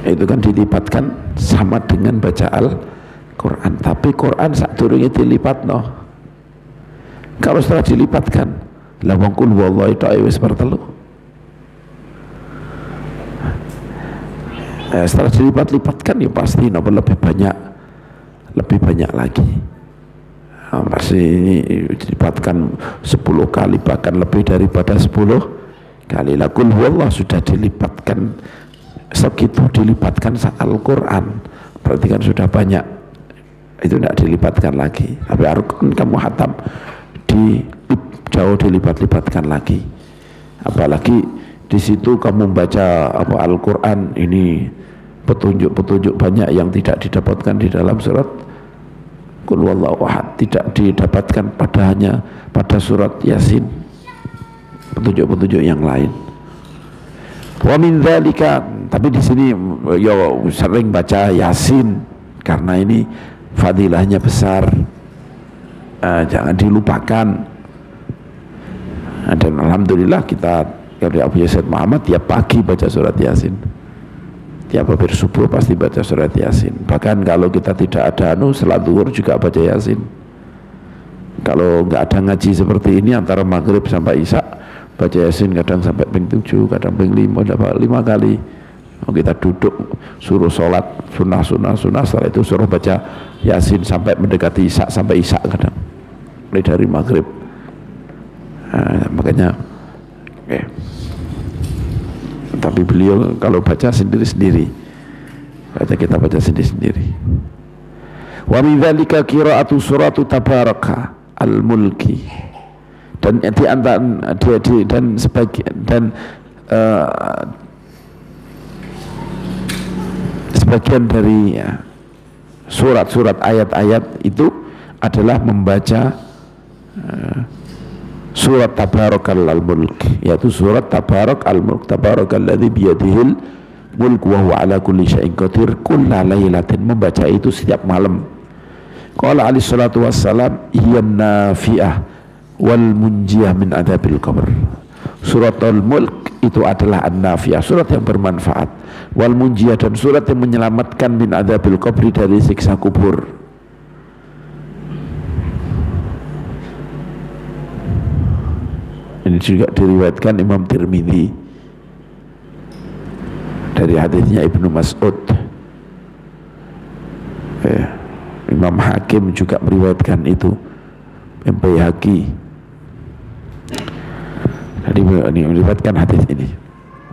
Itu kan dilipatkan sama dengan baca Al-Quran, tapi Quran sadurunge dilipat no. Kalau setelah dilipatkan la wong kul wallahi ta wis pertelu. Setelah dilipat-lipatkan ya pasti no, lebih banyak lagi. Pasti ini dilipatkan 10 kali, bahkan lebih daripada 10 kali. La kul wallah sudah dilipatkan segitu, dilipatkan Al-Quran, berarti kan sudah banyak. Itu tidak dilipatkan lagi. Tapi Al-Quran kamu hatam jauh dilipat-lipatkan lagi. Apalagi di situ kamu baca Al-Quran, ini petunjuk-petunjuk banyak yang tidak didapatkan di dalam surat Qul Huwallahu Ahad, tidak didapatkan pada surat Yasin, petunjuk-petunjuk yang lain. Wa min dzalika, tapi di sini sering baca Yasin karena ini fadilahnya besar, jangan dilupakan. Dan alhamdulillah kita dari Abu Yazid Muhammad tiap pagi baca surat Yasin, tiap habis subuh pasti baca surat Yasin. Bahkan kalau kita tidak ada salat zuhur juga baca Yasin. Kalau nggak ada ngaji seperti ini antara maghrib sampai isya, baca Yasin kadang sampai ping 7, kadang ping 5, dapat 5 kali. Kita duduk suruh sholat sunnah, setelah itu suruh baca Yasin sampai mendekati isya, sampai isya kadang, mulai dari maghrib. Makanya tapi beliau kalau baca sendiri-sendiri, kita baca sendiri-sendiri. Wa min dzalika qira'atu suratu tabaraka al-mulki, dan di antara dan sebagian dari surat-surat ayat-ayat itu adalah membaca surat Tabarakal al-Mulk, yaitu surat Tabarak al-Mulk, Tabarakalladzi biyadihil mulk wa huwa ala kulli syai'in qadir, kulla lailatin, membaca itu setiap malam. Qala alaihi salatu wassalam hiya nafi'ah wal munjiyah min adzabil qabr. Suratul Mulk itu adalah an-nafi'ah, surat yang bermanfaat, wal munjiyah, dan surat yang menyelamatkan min adzabil qabri, dari siksa kubur. Ini juga diriwayatkan Imam Tirmidzi dari hadisnya Ibnu Mas'ud. Imam Hakim juga meriwayatkan itu, Imam Baihaqi. Jadi ini meriwayatkan hadis ini,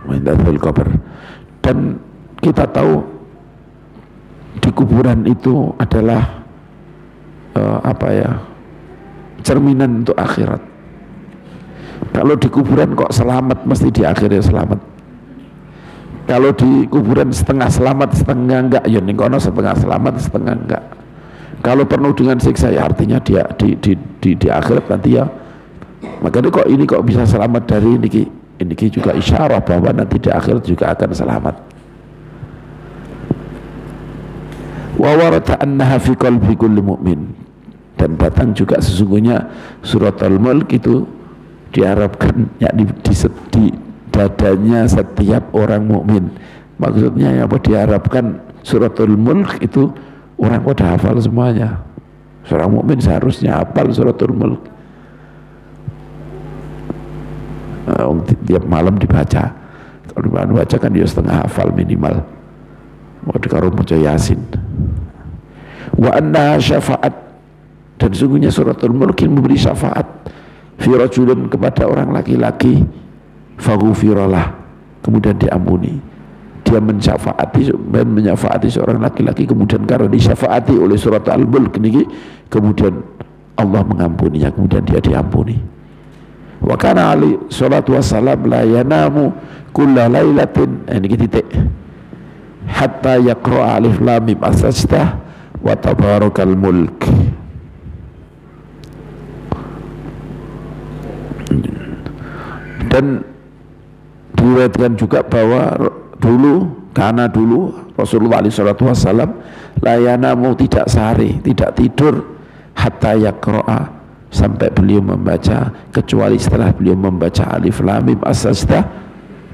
Mindatul Qabr. Dan kita tahu di kuburan itu adalah cerminan untuk akhirat. Kalau di kuburan kok selamat, mesti di akhirnya selamat. Kalau di kuburan setengah selamat setengah enggak, ya ning kono setengah selamat setengah enggak. Kalau penuh dengan siksa, ya artinya dia di akhirat nanti ya. Makanya kok ini kok bisa selamat dari ini juga isyarah bahwa nanti di akhirat juga akan selamat. Wa warata annaha fi qalbi kulli mu'min, dan datang juga sesungguhnya suratul Mulk itu diharapkan yakni di dadanya setiap orang mukmin. Maksudnya apa? Diharapkan suratul Mulk itu orang pada hafal semuanya. Seorang mukmin seharusnya hafal suratul Mulk. Tiap malam dibaca. Kalau dibaca kan dia setengah hafal minimal. Mau dikaro maca Yasin. Wa anna syafaat, dan sungguhnya suratul Mulk yang memberi syafaat fi rajulin, kepada orang laki-laki, faghufiralah, kemudian diampuni. Dia menyafaati seorang laki-laki, kemudian karena disyafaati oleh surat Al-Mulk niki, kemudian Allah mengampuninya, kemudian dia diampuni. Wa kana ali salatu wassalam la yanamu kulla lailatin, ini titik, hatta yaqra alif lam mim as-sajdah wa tabarakal mulk. Dan diriwayatkan juga bahwa dulu Rasulullah SAW layanamu tidak sehari, tidak tidur hatta yaqra'a, sampai beliau membaca, kecuali setelah beliau membaca Alif Lam Mim As-Sajdah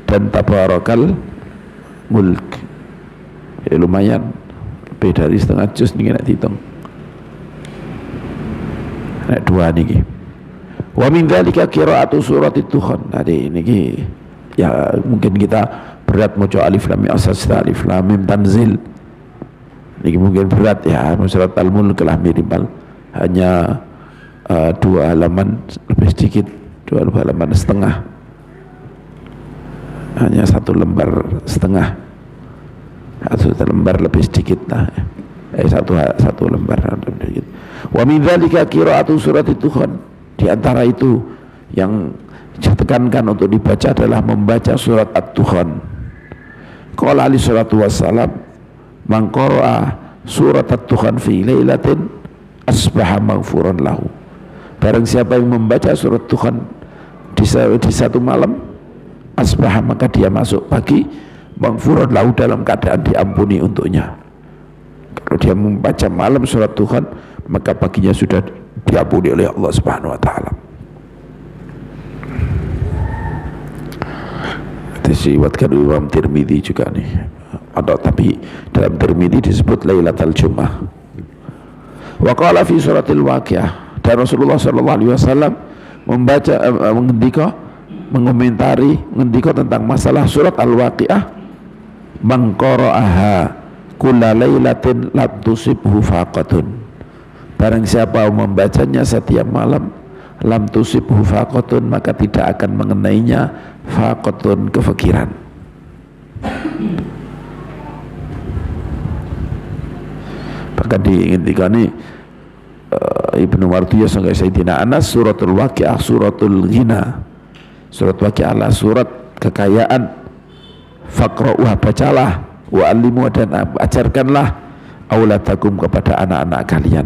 dan Tabarakal Mulk. Ya, lumayan lebih dari setengah juz nih nek dihitung. Nek dua niki. Wa min dzalika qira'atu surat Ad-Dukhan. Tadi niki ya mungkin kita berat maca Alif Lam Mim As-Sajdah, Alif Lam Mim Tanzil. Niki mungkin berat ya, surat Al-Mulk lah minimal hanya 2 halaman lebih sedikit, 2 halaman setengah, hanya 1 lembar setengah, 1 lembar lebih sedikit lah, 1 lembar sedikit. Wa min dzalika qira'atu surat Ad-Dukhan. Di antara itu yang ditekankan untuk dibaca adalah membaca surat Ad-Dukhan. Qala alaihi salatu wassalam, man qara'a surat Ad-Dukhan fi lailatin asbaha maghfuran lahu. Barang siapa yang membaca surat Dukhan di satu malam, asbaha, maka dia masuk pagi maghfuran lahu, dalam keadaan diampuni untuknya. Kalau dia membaca malam surat Dukhan, maka paginya sudah diampuni oleh Allah Subhanahu wa taala. Diriwayatkan Imam Tirmidzi juga nih. Tapi dalam Tirmidzi disebut Lailatul Jummah. Wa qala fi suratil Waqiah, dan Rasulullah sallallahu alaihi wasallam membaca mengendika tentang masalah surat Al-Waqiah, man qara'aha kulla lailatin lam tusibhu faqatun. Barang siapa membacanya setiap malam, lam tusibhu faqatun, maka tidak akan mengenainya faqatun, kefakiran. Bahkan diingatkan Ibnu Mardiyah sampai Sayyidina Anas, suratul Waqiah suratul ghina. Surat Waqiah adalah surat kekayaan. Faqra'uha, bacalah, wa alimu, dan ajarkanlah auladakum, kepada anak-anak kalian.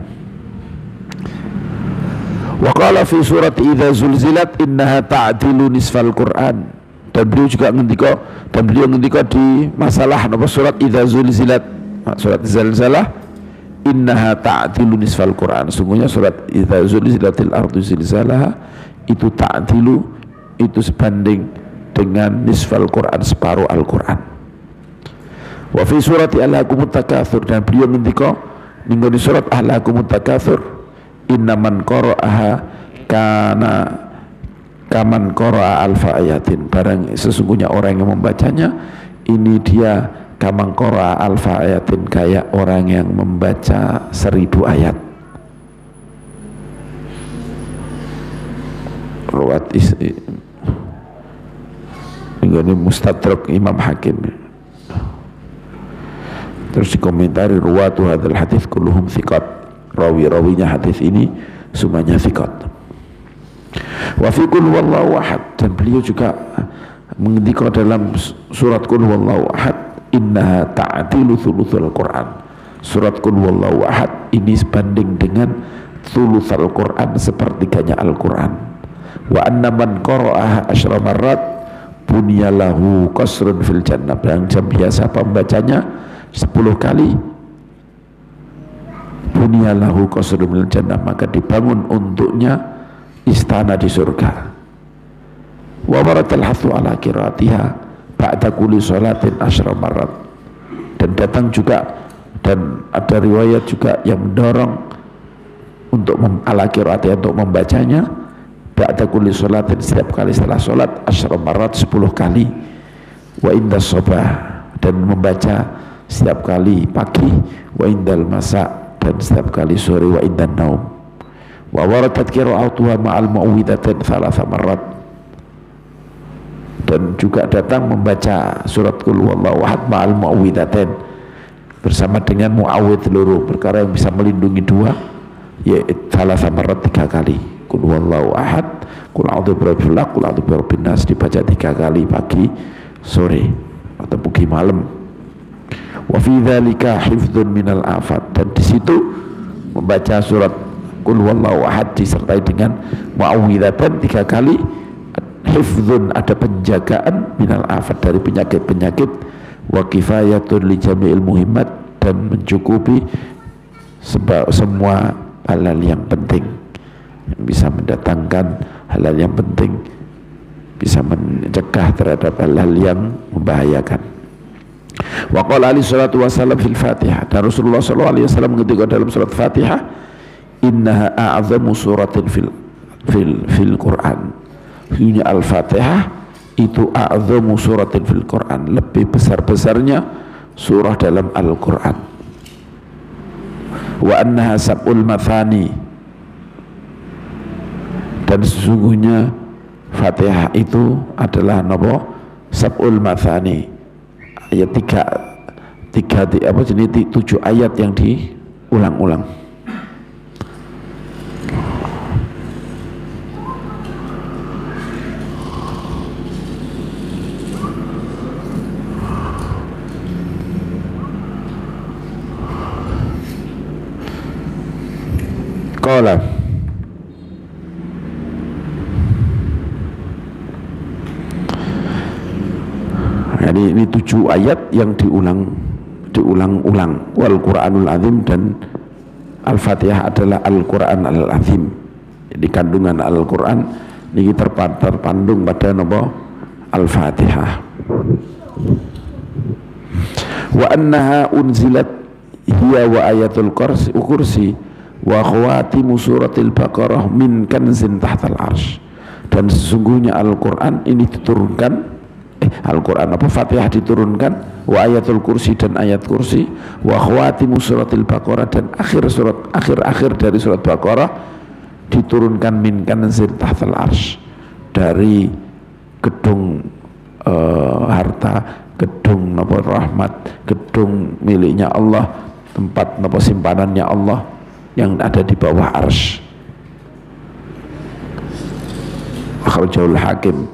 Wa qala fi surat idza zulzilat innaha ta'dilu nisfal Qur'an. Dan beliau juga ngendika di masalah surat idza zulzilat, surat zalzalah, innaha ta'dilu nisfal Qur'an. Sungguhnya surat idza zulzilatil ardu zilzalaha itu ta'dilu, itu sebanding dengan nisfal Qur'an, separuh Al-Qur'an. Wa fi surati Alhaakumut Takatsur, dan beliau ngendika ning surat Alhaakumut Takatsur, innaman qara'aha kana kaman qara'a alfa ayatin. Barang sesungguhnya orang yang membacanya, ini dia kaman qara'a alfa ayatin, kayak orang yang membaca 1000 ayat. Rawat ini Mustadrak Imam Hakim. Terus dikomentari, ruwatu hadzal hadits kulluhum thiqat. Rawi-rawinya hadis ini semuanya thiqat. Wa fi qul huwallahu ahad, dan beliau juga mengendika dalam surat qul huwallahu ahad, innaha ta'dilu thulutsal Qur'an. Surat qul huwallahu ahad ini sebanding dengan thulutsal Qur'an, sepertiganya Al-Qur'an. Wa anna man qara'aha asyra marrat bunyalahu qasrun fil jannah. Yang biasa pembacanya 10 kali, bunyalahu qasrun fil jannah, maka dibangun untuknya istana di surga. Wa waratal hathu ala qiraatiha ba'da kulli sholatin asyra marrat. Dan datang juga, dan ada riwayat juga yang mendorong untuk ala qiraatiha, untuk membacanya ba'da kulli sholatin, setiap kali setelah sholat, asyra marrat, 10 kali. Wa inda sobah, dan membaca setiap kali pagi, wa indal masa, dan setiap kali sore, wa indan naum. Wa waradat qira'atuha ma'al mu'awwidhatain 3 marrat. Dan juga datang membaca surat qul huwallahu ahad ma'al mu'awwidhatain, bersama dengan mu'awwidh loro, perkara yang bisa melindungi 2, yaitu 3 marrat, 3 kali. Qul huwallahu ahad, qul a'udzu birabbil falaq, qul a'udzu birabbin nas, dibaca 3 kali pagi, sore, atau pagi malam. Wa fi dzalika hifdzun minal afat, dan di situ membaca surat qul huwallahu ahad disertai dengan mu'awwidhatan 3 kali hifdzun ada penjagaan minal afat dari penyakit-penyakit, wa kifayatun li jami'il muhimmat dan mencukupi semua hal-hal yang penting yang bisa mendatangkan hal-hal yang penting, bisa mencegah terhadap hal-hal yang membahayakan. Wa qala alaihi salatu wasallam fil Fatihah, dan Rasulullah sallallahu alaihi wasallam ketika dalam surat Fatihah, innaha a'zamu suratin fil Quran. Ini Al-Fatihah itu a'zamu suratin fil Quran, lebih besar-besarnya surah dalam Al-Quran. Wa annaha sab'ul mathani, dan sesungguhnya Fatihah itu adalah napa? Sab'ul mathani, ayat 7 ayat yang diulang-ulang. Qala, jadi ini 7 ayat yang diulang-ulang. Wal Quranul Azim, dan Al-Fatihah adalah Al-Quran Al-Azim. Jadi kandungan Al-Quran ini terpandung pada nama Al-Fatihah. Wa annaha unzilat hiya wa ayatul kursi wa khawatimu suratil Baqarah min kanzin tahtal arsh, dan sesungguhnya Al-Quran ini diturunkan Al-Quran Fatihah diturunkan, wa ayatul kursi, dan ayat kursi, wa khawatimu suratil Baqarah, dan akhir dari surat Baqarah diturunkan min kanzin tahtal arsh, dari gedung harta, gedung rahmat, gedung miliknya Allah, tempat simpanannya Allah yang ada di bawah arsy. Akhrajahul Hakim.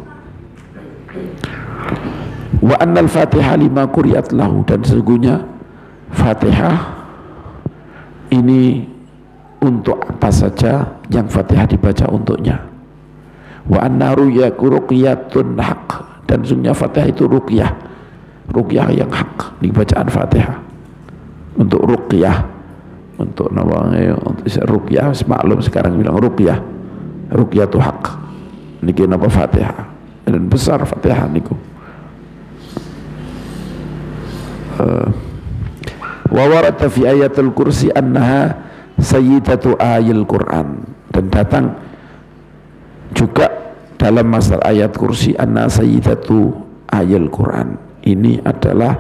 Wa annal Fatihah lima quriyat lahu, dan sesungguhnya Fatihah ini untuk apa saja yang Fatihah dibaca untuknya. Wa anna ruqyatun haq, dan sesungguhnya Fatihah itu ruqyah yang hak di bacaan Fatihah. Untuk ruqyah, untuk ruqyah, maklum sekarang bilang ruqyah itu hak niki napa Fatihah, dan besar Fatihah niku. Wa warada fi ayatul kursi annaha sayyidatu ayil Quran, dan datang juga dalam masalah ayat kursi anna sayyidatu ayil Quran, ini adalah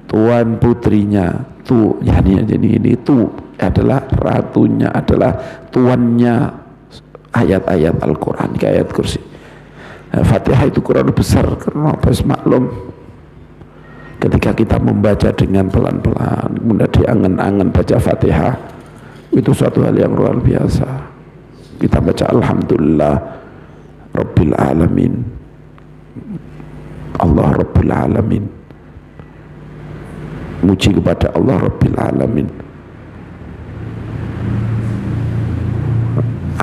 tuan putrinya, jadi ini itu adalah ratunya, adalah tuannya ayat-ayat Al-Quran, ayat kursi. Fatihah itu Quran besar, karena apa? Maklum ketika kita membaca dengan pelan-pelan, kemudian diangan-angan baca Fatihah, itu suatu hal yang luar biasa. Kita baca Alhamdulillah Rabbil Alamin, Allah Rabbil Alamin, muji kepada Allah Rabbil Alamin.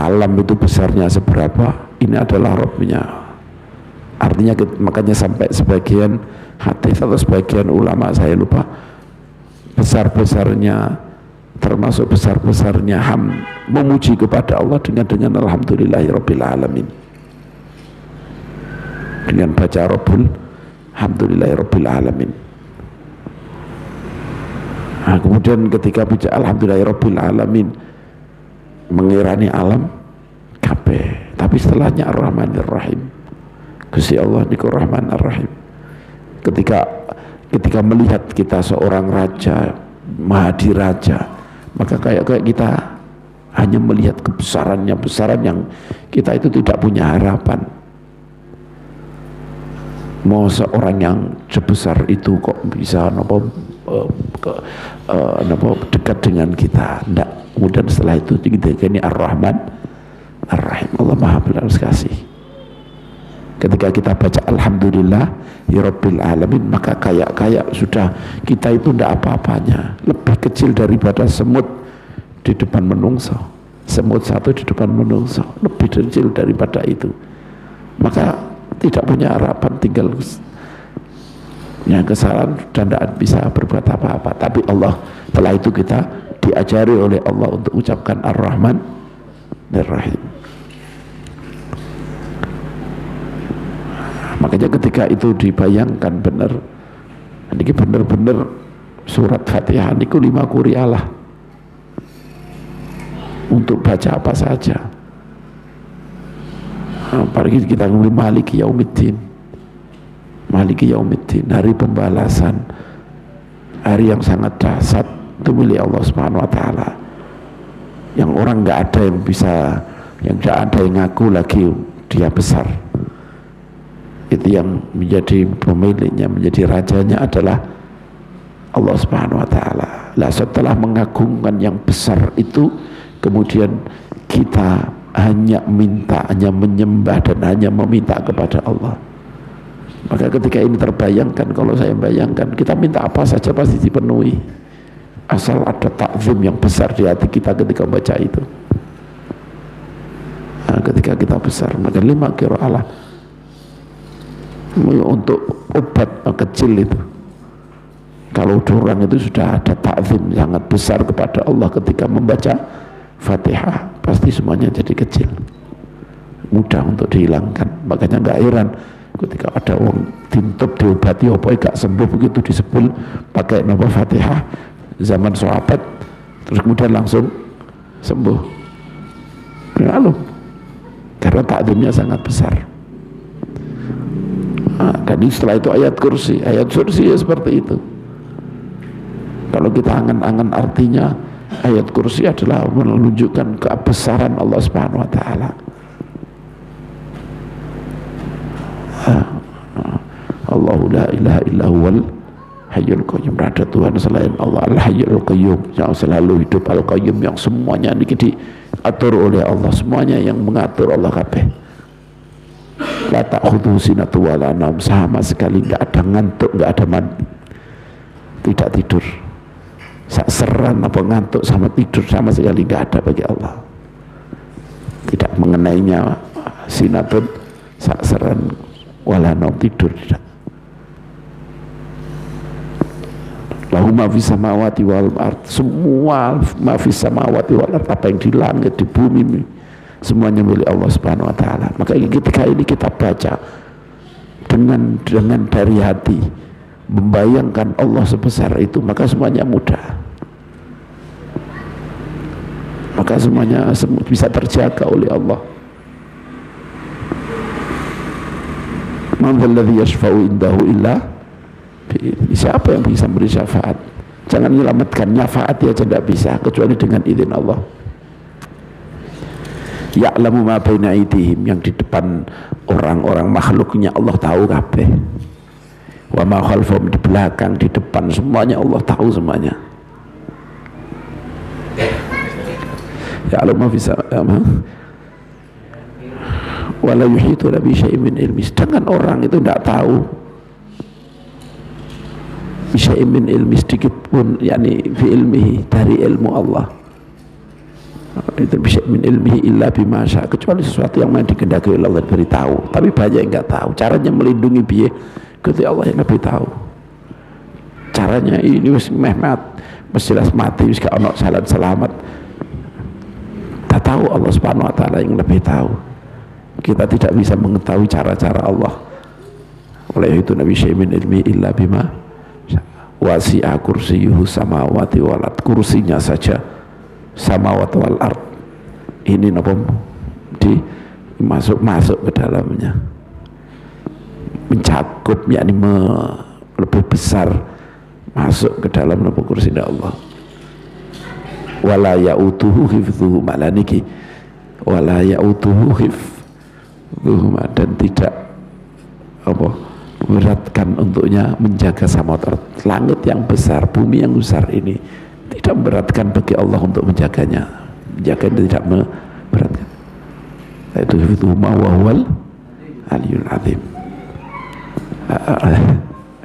Alam itu besarnya seberapa, ini adalah Rabbnya. Artinya makanya sampai sebagian hadis atau sebagian ulama, saya lupa, besar-besarnya, termasuk besar-besarnya memuji kepada Allah dengan Alhamdulillahi Rabbil Alamin, dengan baca Alhamdulillahi Rabbil Alamin. Nah, kemudian ketika baca Alhamdulillahi Rabbil Alamin mengirani alam kabeh, tapi setelahnya Ar-Rahmanir Rahim, Gusti Allah niku Rahman Ar-Rahim. Ketika melihat kita seorang raja, mahadiraja, maka kayak kita hanya melihat besaran yang kita itu tidak punya harapan. Mau seorang yang sebesar itu kok bisa dekat dengan kita? Tidak. Kemudian setelah itu ini Ar-Rahman Ar-Rahim, Allah Maha Belas Kasih. Ketika kita baca Alhamdulillah ya Rabbil Alamin, maka kayak sudah kita itu tidak apa-apanya, lebih kecil daripada semut di depan menungso. Semut satu di depan menungso lebih kecil daripada itu. maka tidak punya harapan, tinggal yang kesalahan dan tidak bisa berbuat apa-apa. Tapi Allah, setelah itu kita diajari oleh Allah untuk ucapkan Ar-Rahman Ar-Rahim. Makanya ketika itu dibayangkan benar, ini benar-benar surat Fatihah ini 5 kurialah untuk baca apa saja. Apalagi kita ngomong Maliki Yaumiddin, Maliki Yaumiddin, hari pembalasan, hari yang sangat dahsyat, itu milik Allah Subhanahu wa taala. Yang orang nggak ada yang bisa, yang nggak ada yang ngaku lagi dia besar. Itu yang menjadi pemiliknya, menjadi rajanya adalah Allah Subhanahu wa taala. Lah setelah mengagungkan yang besar itu, kemudian kita hanya minta, hanya menyembah dan hanya meminta kepada Allah. Maka ketika ini terbayangkan, kalau saya bayangkan, kita minta apa saja pasti dipenuhi, asal ada takzim yang besar di hati kita ketika baca itu. Nah, ketika kita besar, maka 5 qira'ah untuk obat kecil itu. Kalau orang itu sudah ada takzim sangat besar kepada Allah ketika membaca Fatihah, pasti semuanya jadi kecil, mudah untuk dihilangkan. Makanya nggak heran ketika ada orang tintup diobati apa gak sembuh, begitu disebut pakai nama Fatihah zaman sahabat, terus kemudian langsung sembuh. Lalu karena takzimnya sangat besar. Nah, dan setelah itu ayat kursi ya seperti itu. Kalau kita angan-angan artinya, ayat kursi adalah menunjukkan kebesaran Allah Subhanahu wa taala. Allahu la ilaha illa huwal hayyul qayyum. Ada Tuhan selain Allah, al hayyul qayyum, yang selalu hidup, al qayyum, yang semuanya ini diatur oleh Allah, semuanya yang mengatur Allah kabeh. La ta'khudhu sinatu wa la naum, sama sekali enggak ada ngantuk, enggak ada tidak tidur. Seran apa ngantuk sama tidur sama sekali enggak ada bagi Allah. Tidak mengenainya sinatun, seran wala naum, tidur tidak. Lahu ma fis samawati wal ard, semua ma fis samawati wal ard, apa yang di langit di bumi semuanya milik Allah Subhanahu wa taala. Maka ketika ini kita baca dengan dari hati, membayangkan Allah sebesar itu, maka semuanya mudah, maka semuanya bisa terjaga oleh Allah. Man dzalladzi yashfa'u indahu illa bi'idznihi, siapa yang bisa beri syafaat? Jangan menyelamatkan, syafaat ya tidak bisa kecuali dengan izin Allah. Ya'lamu ma baina aydihim, yang di depan orang-orang makhluknya Allah tahu kabeh. Wa ma khalfahum, di belakang, di depan, semuanya Allah tahu semuanya. Ya'lamu ma fis samawati wa la yuhituna bi syai'in min ilmi, sedangkan orang itu tidak tahu bi syai'in min ilmi, sedikit pun, yakni fi ilmihi, dari ilmu Allah. Itu bisa min ilmihi illa bima syaa, kecuali sesuatu yang memang dikehendaki oleh Allah diberitahu. Tapi banyak yang enggak tahu caranya melindungi piye, ketika Allah yang lebih tahu caranya. Ini wis mehmat jelas mati, wis gak ono jalan selamat, tak tahu Allah Subhanahu wa taala yang lebih tahu. Kita tidak bisa mengetahui cara-cara Allah. Oleh itu Nabi syai'in ilmi illa bima wasi'a kursiyuhu samawati wal ard, kursinya saja samawati wal ard ini napa di masuk ke dalamnya, mencakup, yakni lebih besar, masuk ke dalam napa kursi Allah. Wala ya'utuhu hifdzuhu, malaniki wala ya'utuhu hifdzuhu, dan tidak apa beratkan untuknya menjaga samawat, langit yang besar, bumi yang besar ini tidak memberatkan bagi Allah untuk menjaganya. Menjaganya tidak memberatkan. Itu hifdzuhu ma huwal aliyul azim.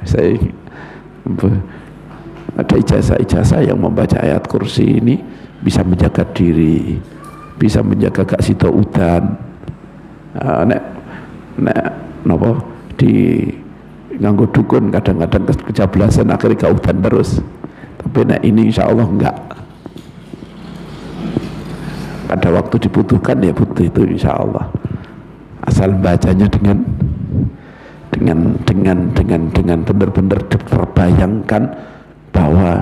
Saya ada ijazah-ijazah yang membaca ayat kursi ini bisa menjaga diri, bisa menjaga gak sida udan. Nek nek napa di nganggo dukun kadang-kadang kejablasan akhirnya gak udan terus, tapi nek ini insya Allah enggak, pada waktu dibutuhkan ya butuh itu insya Allah, asal bacanya dengan benar-benar terbayangkan bahwa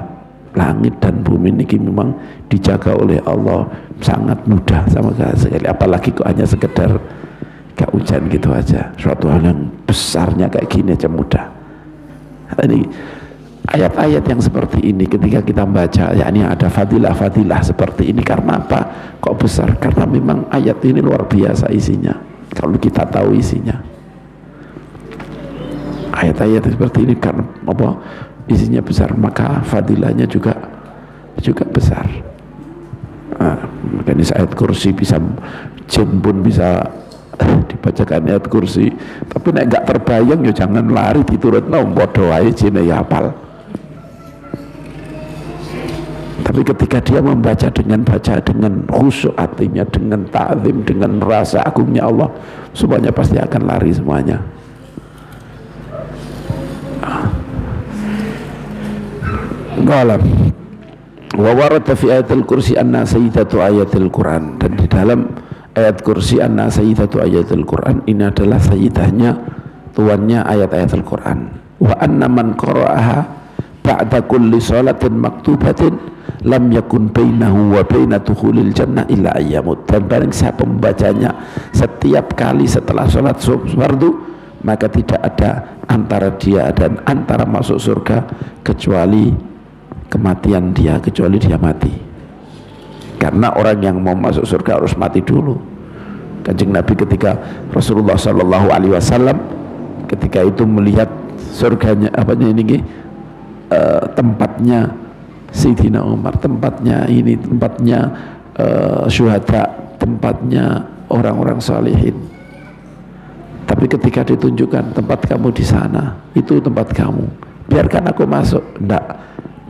langit dan bumi ini memang dijaga oleh Allah sangat mudah sama sekali, apalagi kok hanya sekedar gak hujan gitu aja, suatu hal yang besarnya kayak gini aja mudah. Ini ayat-ayat yang seperti ini ketika kita baca, yakni ada fadilah-fadilah seperti ini, karena apa kok besar? Karena memang ayat ini luar biasa isinya kalau kita tahu isinya. Ayat-ayat seperti ini karena apa isinya besar, maka fadilahnya juga besar. Makanya ayat kursi bisa, jin pun bisa dibacakan ayat kursi, tapi nek gak terbayang ya jangan lari diturutno padha wae jin ya hafal. Tapi ketika dia membaca dengan khusyuk hatinya, dengan ta'zim, dengan rasa agungnya Allah, semuanya pasti akan lari semuanya. Qalam wa warada fi ayatil kursi anna sayyidatu ayatil Quran, dan di dalam ayat kursi anna sayyidatu ayatil Quran ini adalah sayyidahnya, tuannya ayat-ayat Al-Quran. Wa anna man qara'aha ba'da kulli salatin maktubatin lam yakun bainahu wa baina dukhulil jannah illa ayyamut, dan barang siapa membacanya setiap kali setelah salat fardu, maka tidak ada antara dia dan antara masuk surga kecuali kematian dia, kecuali dia mati. Karena orang yang mau masuk surga harus mati dulu. Kanjeng Nabi ketika Rasulullah Shallallahu Alaihi Wasallam ketika itu melihat surganya tempatnya Sayyidina Umar, tempatnya syuhada, tempatnya orang-orang salihin. Tapi ketika ditunjukkan tempat kamu di sana, itu tempat kamu, biarkan aku masuk. Enggak,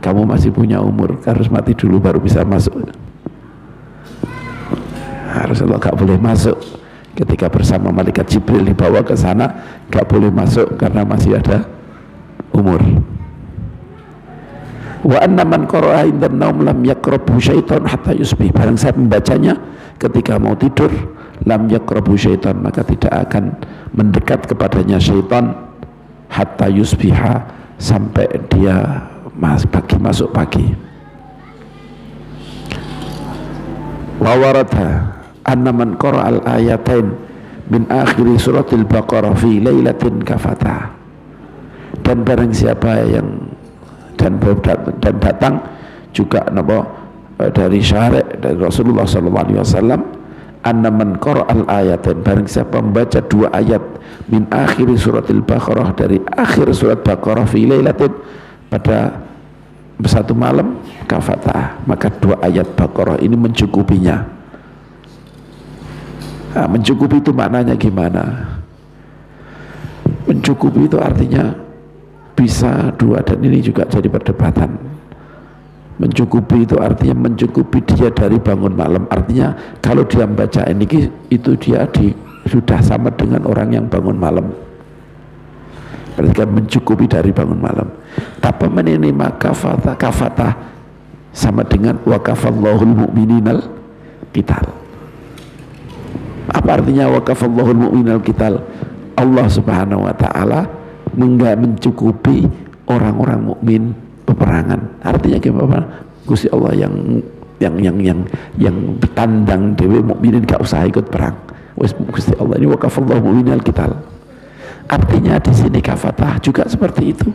kamu masih punya umur, harus mati dulu baru bisa masuk. Rasulullah gak boleh masuk ketika bersama malaikat Jibril dibawa ke sana, gak boleh masuk karena masih ada umur. Wa anna man qara'a indan naum lam yaqrabu syaitan hatta yusbih, barang saya membacanya ketika mau tidur, lam yaqrabu syaitan, maka tidak akan mendekat kepadanya syaitan hatta yusbiha, sampai dia masuk pagi. Wa warada anna man qara'al ayatain min akhiri suratil Baqarah fi lailatin kafata, dan barang siapa yang dan datang juga dari syariat dari Rasulullah SAW, anna man qara'al ayatain, barang siapa membaca dua ayat min akhiri suratil Baqarah, dari akhir surat Baqarah fi lailatin, pada satu malam, kafata, maka dua ayat Baqarah ini mencukupinya. Nah, mencukupi itu maknanya gimana? Mencukupi itu artinya bisa dua, dan ini juga jadi perdebatan. Mencukupi itu artinya mencukupi dia dari bangun malam, artinya kalau dia membaca ini itu dia sudah sama dengan orang yang bangun malam, berarti kan mencukupi dari bangun malam. Tapi menimpa kafata sama dengan wa kafallahul mu'mininal qital. Apa artinya wa kafallahul mu'minal qital? Allah Subhanahu wa taala mencukupi orang-orang mukmin peperangan. Artinya gimana? Gusti Allah yang bertandang dewe mukminin gak usah ikut perang. Wes Gusti Allah ini wa kafallahul mu'minal qital. Artinya di sini kafatah juga seperti itu.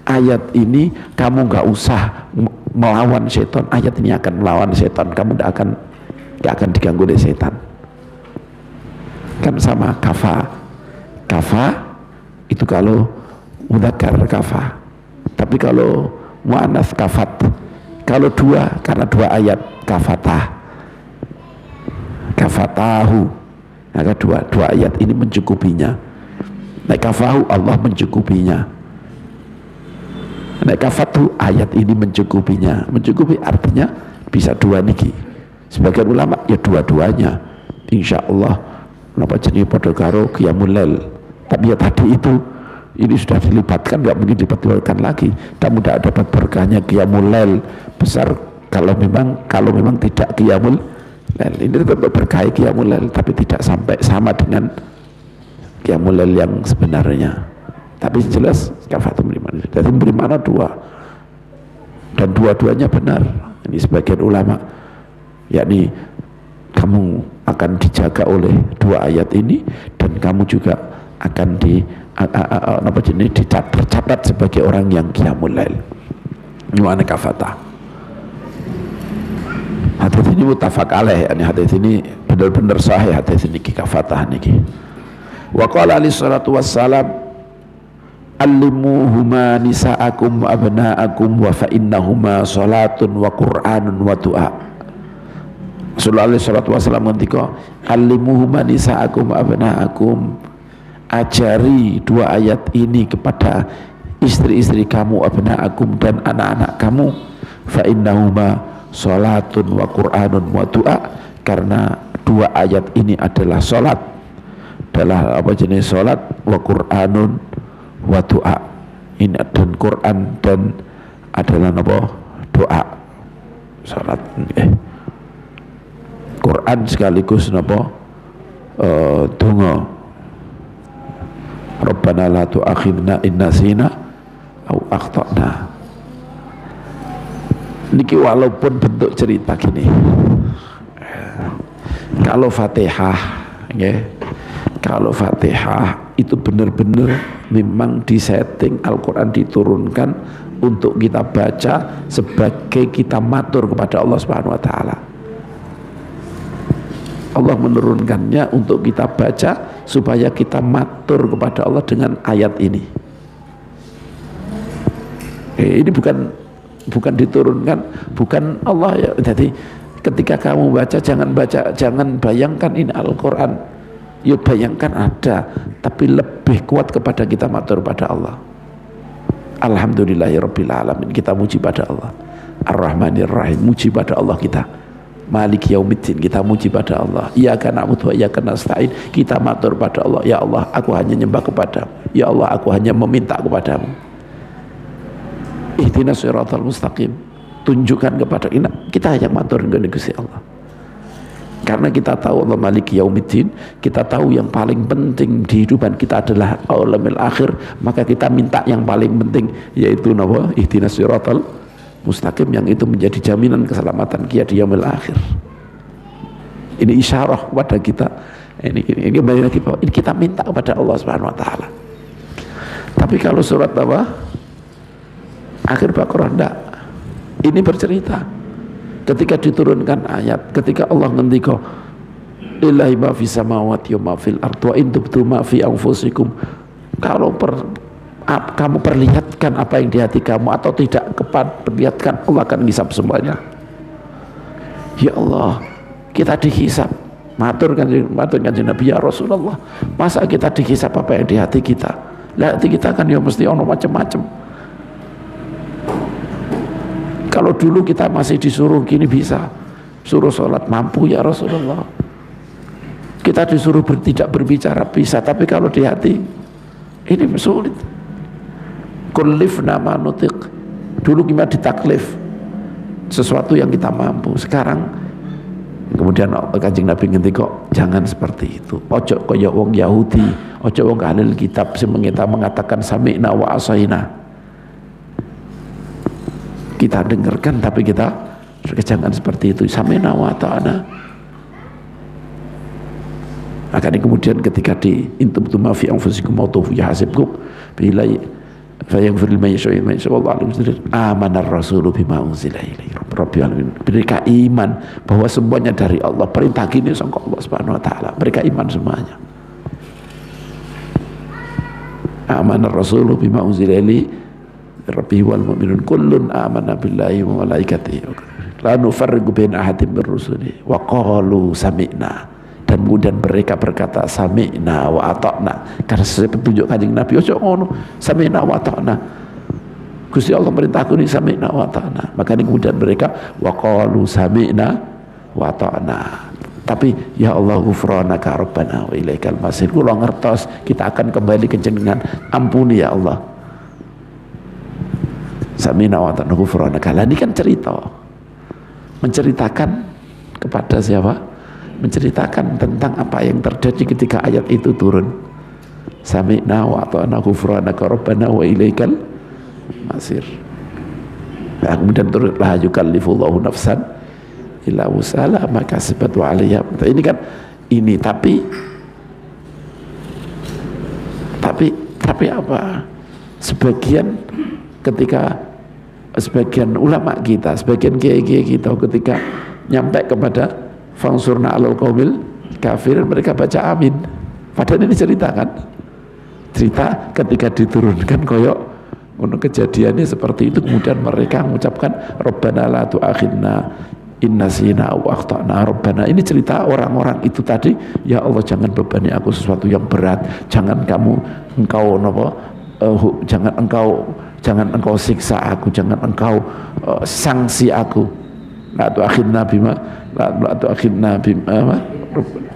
Ayat ini kamu nggak usah melawan setan. Ayat ini akan melawan setan. Kamu nggak akan diganggu oleh setan. Kan sama kafa. Kafa itu kalau mudzakkar kafa. Tapi kalau muannats kafat. Kalau dua, karena dua ayat kafatah. Kafatahu. Maka dua ayat ini mencukupinya. Nek kafahu, Allah mencukupinya. Nek kafatu, ayat ini mencukupinya. Mencukupi artinya bisa dua niki. Sebagian ulama ya dua-duanya. Insya Allah napa jenenge padha karo qiyamul lail. Tapi ya tadi itu, ini sudah dilibatkan, nggak mungkin dilibatkan lagi. Kamu tidak dapat berkahnya qiyamul lail besar kalau memang tidak qiyamul lail. Ini tetap berkah qiyamul lail, tapi tidak sampai sama dengan qiyamul lail yang sebenarnya. Tapi jelas kafatul beri mana. Jadi beri mana dua, dan dua-duanya benar. Ini sebagian ulama, yakni kamu akan dijaga oleh dua ayat ini, dan kamu juga akan tercatat sebagai orang yang qiyamul lail. Gimana kafata? Hadis ini muttafaq alaih, yani hadis ini benar-benar sahih, hadis ini kafatah niki. Wa qala alaihi salatu wassalam, allimuhuma nisa'akum wa abna'akum wa fa innahuma salatun wa qur'anun wa du'a. Rasulullah alaihi salatu wassalam ngendika, allimuhuma nisa'akum wa abna'akum, ajari dua ayat ini kepada istri-istri kamu, abna'akum, dan anak-anak kamu, fa innahuma salatun wa qur'anun wa du'a, karena dua ayat ini adalah salat, adalah apa jenis salat, wa qur'anun wa du'a, ini dan Quran dan adalah apa, doa. Salat Quran sekaligus apa, donga. Rabbana la tu'akhidna in nasina au akhtana. Niki walaupun bentuk cerita gini, kalau Fatihah ya, kalau Fatihah itu benar-benar memang disetting, Al-Quran diturunkan untuk kita baca sebagai kita matur kepada Allah Subhanahu wa Ta'ala. Allah menurunkannya untuk kita baca supaya kita matur kepada Allah dengan ayat ini. Ini bukan diturunkan, bukan Allah ya. Jadi ketika kamu baca, jangan bayangkan ini Al-Quran. Ya bayangkan ada, tapi lebih kuat kepada kita matur pada Allah. Alhamdulillahirabbil alamin, kita muji pada Allah. Ar-Rahmanir Rahim, muji pada Allah kita. Maliki yaumiddin, kita muji pada Allah. Iyyaka na'budu wa iyyaka nasta'in, kita matur pada Allah. Ya Allah, aku hanya nyembah kepadamu. Ya Allah, aku hanya meminta kepadamu. Ihdinas siratal mustaqim, tunjukkan kepada kita hanya matur dengan Gusti Allah. Karena kita tahu Allah Maliki Yaumiddin, kita tahu yang paling penting di hidupan kita adalah alamil akhir, maka kita minta yang paling penting, yaitu nama ihdinas siratal mustaqim, yang itu menjadi jaminan keselamatan kita di yaumil akhir. Ini isyarah kepada kita. Ini kita minta kepada Allah Subhanahu wa Ta'ala. Tapi kalau surat apa? Akhir Baqarah enggak. Ini bercerita ketika diturunkan ayat, ketika Allah ngendika lillahi ma fis samawati wa ma fil ardi wa in tubdu ma fi anfusikum, kalau kamu perlihatkan apa yang di hati kamu atau tidak perlihatkan, Allah akan ngisap semuanya. Ya Allah, kita dihisap. Matur kan Nabi, ya Rasulullah, masa kita dihisap apa yang di hati kita? Lah hati kita kan ya mesti ono macam-macam. Kalau dulu kita masih disuruh gini bisa, suruh sholat mampu ya Rasulullah, kita disuruh tidak berbicara bisa, tapi kalau di hati ini sulit. Kullifna ma nutiq, dulu kita ditaklif sesuatu yang kita mampu. Sekarang kemudian Kanjeng Nabi ngendika kok jangan seperti itu, ojo kaya wong Yahudi, ojo wong ahlul kitab sing mengatakan sami'na wa asaina. Kita dengarkan tapi kita jangan seperti itu, sami'na wa ata'na. Makanya kemudian ketika di intum ma fi anfusikum wa tufu yahasibkum bila fayaghfir liman yasha'u wa yasha'u wallahu alim. Amanar rasulu bima unzila ilaihi rabbil alamin. Mereka iman bahwa semuanya dari Allah, perintah gini sangka Allah Subhanahu wa Ta'ala, mereka iman semuanya. Amanar rasulu bima unzila ilaihi rabbi wal mu'minun kullun amana billahi wa malaikatihi la nufarriqu baina ahadin min rusuli wa qalu sami'na, dan kemudian mereka berkata sami'na wa ata'na, karena sesuai petunjuk Kanjeng Nabi. Ojo ngono, sami'na wa ata'na, Gusti Allah perintahku ini sami'na wa ata'na. Makanya kemudian mereka wa qalu sami'na wa ata'na. Tapi ya Allah ghufranaka rabbana wa ilaikal masir. Kula ngertos kita akan kembali ke jenengan. Ampuni ya Allah. Samina wa ta'ala ghufranaka. Lah ini kan cerita. Menceritakan kepada siapa? Menceritakan tentang apa yang terjadi ketika ayat itu turun. Sami'na wa ta'ala ghufranaka rabbana wa ilaikal masir. Nah, kemudian turun la yukallifullahu nafsan illa wus'aha ma kasabat wa 'alaiha. Ini kan ini tapi apa? Sebagian ketika sebagian ulama kita, sebagian kiai-kiai kita ketika nyampe kepada fangsurna 'alal qaumil kafir, mereka baca amin. Padahal ini cerita kan? Cerita ketika diturunkan koyok untuk kejadiannya seperti itu, kemudian mereka mengucapkan Rabbana la tu'akhidna inna sina wa akhtana rabbana. Ini cerita orang-orang itu tadi, ya Allah jangan bebani aku sesuatu yang berat, jangan jangan engkau siksa aku, jangan engkau sanksi aku. La tu'akhidna bima la tu'akhidna bima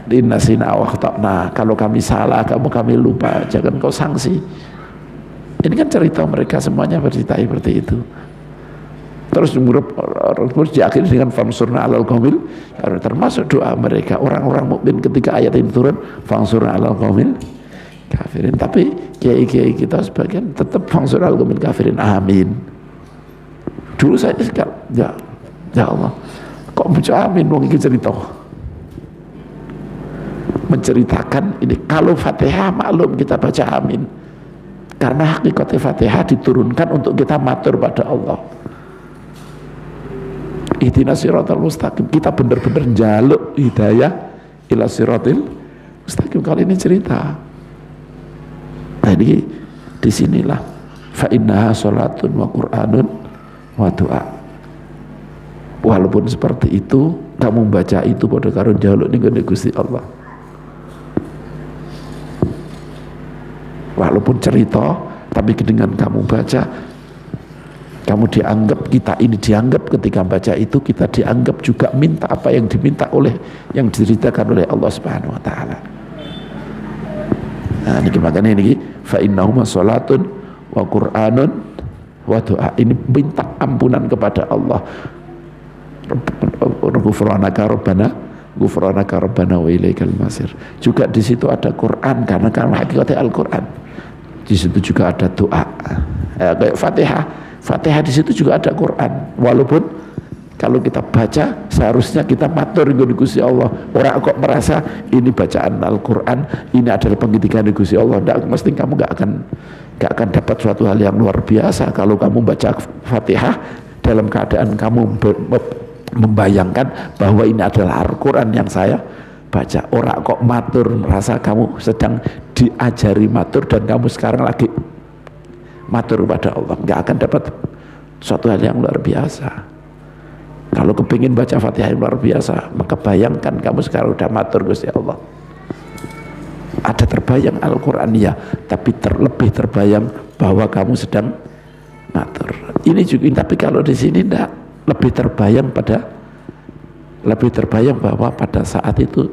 inna sina wa akhtana. Kalau kami salah, kami lupa, jangan engkau sanksi. Ini kan cerita mereka semuanya bercerita seperti itu. Terus diakhiri dengan famsurna 'alal qaumil, karena termasuk doa mereka orang-orang mukmin ketika ayat ini turun, famsurna 'alal qaumil kafirin. Tapi kiai-kiai kita sebagian tetap famsurna 'alal qaumil kafirin, amin. Dulu saya sekali, ya Allah, kok baca amin wong iki cerita. Menceritakan ini, kalau Fatihah maklum kita baca amin. Karena hakikatnya Fatihah diturunkan untuk kita matur pada Allah. Ihdinas siratal mustaqim, kita benar-benar jaluk hidayah ila siratil mustaqim. Kali ini cerita. Nah ini disinilah fa innaha sholatun wa qur'anun wa doa. Walaupun seperti itu, kamu baca itu pada karo jaluk ning Gusti Allah. Walaupun cerita, tapi dengan kamu baca, kamu dianggap, kita ini dianggap ketika baca itu, kita dianggap juga minta apa yang diminta oleh, yang diceritakan oleh Allah Subhanahu wa ta'ala. Nah ini makanya ini fa innahuma sholatun wa qur'anun wa doa. Ini minta ampunan kepada Allah. Ghufranaka rabbana wa ilaikal masir. Juga di situ ada Quran, karena hakikatnya Al-Quran. Di situ juga ada doa. Kayak Fatihah di situ juga ada Quran. Walaupun kalau kita baca seharusnya kita matur nggon Gusti Allah. Orang kok merasa ini bacaan Al-Quran, ini adalah pengitikan Gusti Allah. Nggak, mesti kamu nggak akan dapat suatu hal yang luar biasa kalau kamu baca Fatihah dalam keadaan kamu membayangkan bahwa ini adalah Al-Quran yang saya baca. Orang kok matur merasa kamu sedang diajari matur dan kamu sekarang lagi matur pada Allah. Nggak akan dapat suatu hal yang luar biasa. Kalau kepingin baca Fatihah yang luar biasa, maka bayangkan kamu sekarang udah matur Gusti Allah. Ada terbayang Al-Quran ya, tapi lebih terbayang bahwa kamu sedang matur. Ini juga, tapi kalau di sini enggak, lebih terbayang bahwa pada saat itu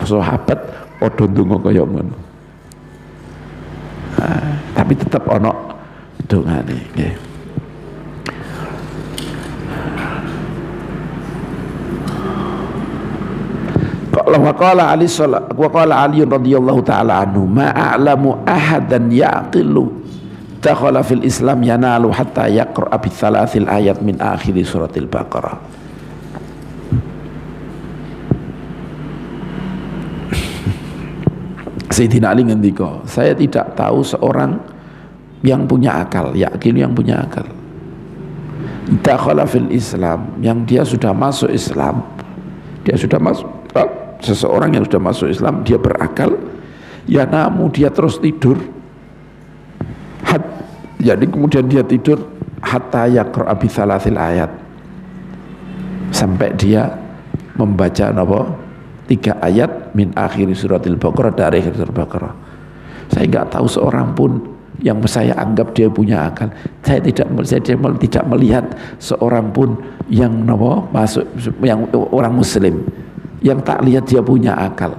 sahabat podo ndonga kaya ngono. Tapi tetap ono dongane nggih. Wa qala Ali radhiyallahu taala anhu ma a'lamu ahadan yaqilu dakhala fil Islam yanalu hatta yaqra bi thalathil ayat min akhir suratil Baqarah. Sayyidina Ali ngendika, saya tidak tahu seorang yang punya akal, yakin yang punya akal, dakhala fil Islam, yang dia sudah masuk Islam, seseorang yang sudah masuk Islam, dia berakal, ya namu dia terus tidur, jadi kemudian dia tidur hatta yaqra bi thalathil ayat, sampai dia membaca apa? 3 ayat min akhir suratil Baqarah, dari akhir surat Baqarah. Saya nggak tahu seorang pun yang saya anggap dia punya akal. Saya tidak melihat seorang pun yang masuk, yang orang Muslim yang tak lihat dia punya akal.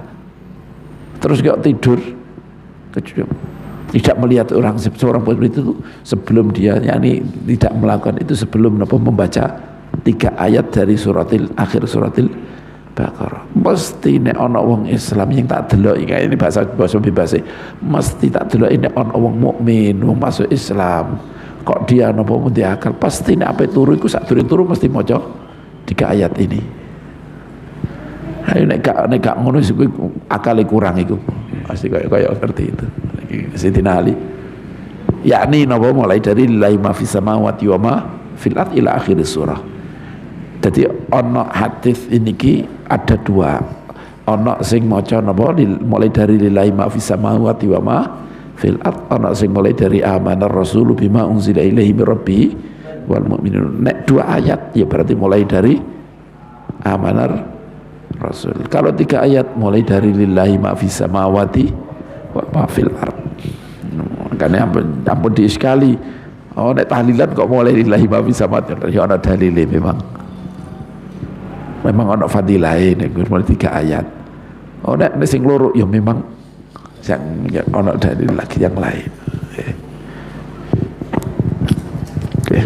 Terus kok tidur tidak melihat seorang itu sebelum dia tidak melakukan itu sebelum membaca 3 ayat dari akhir suratil Baqarah. Mesti nek ana wong Islam yang tak delok iki ini bahasa bebas mesti tak delok nek ana wong mukmin wong masuk Islam kok dia napa mesti akal pasti nek ape turu iku sak durung turu mesti maca 3 ayat ini. Ayo nek gak ngono iku akale kurang iku. Pasti kaya seperti itu. Sayyidina Ali yakni napa mulai dari lillahi ma fis samawati wa ma fil ard ila akhir surah. Jadi ono hadis ini ada 2. Ono sing maca napa mulai dari lillahi ma fis samawati wa ma fil ard, ono sing mulai dari amanar rasulu bima unzila ilaihi mir rabbih wal mu'minun. Nek 2 ayat ya berarti mulai dari amanar rasul. Kalau 3 ayat mulai dari lillahi ma fis samawati wa ma fil ard. Makanya ampun diiskali. Oh nek tahlilan kok mulai lillahi ma fis samawati ya ana dalile memang ada fadilahe nek mulai 3 ayat. Oh nek sing loro ya memang yang ada dalil lagi yang lain. Okay.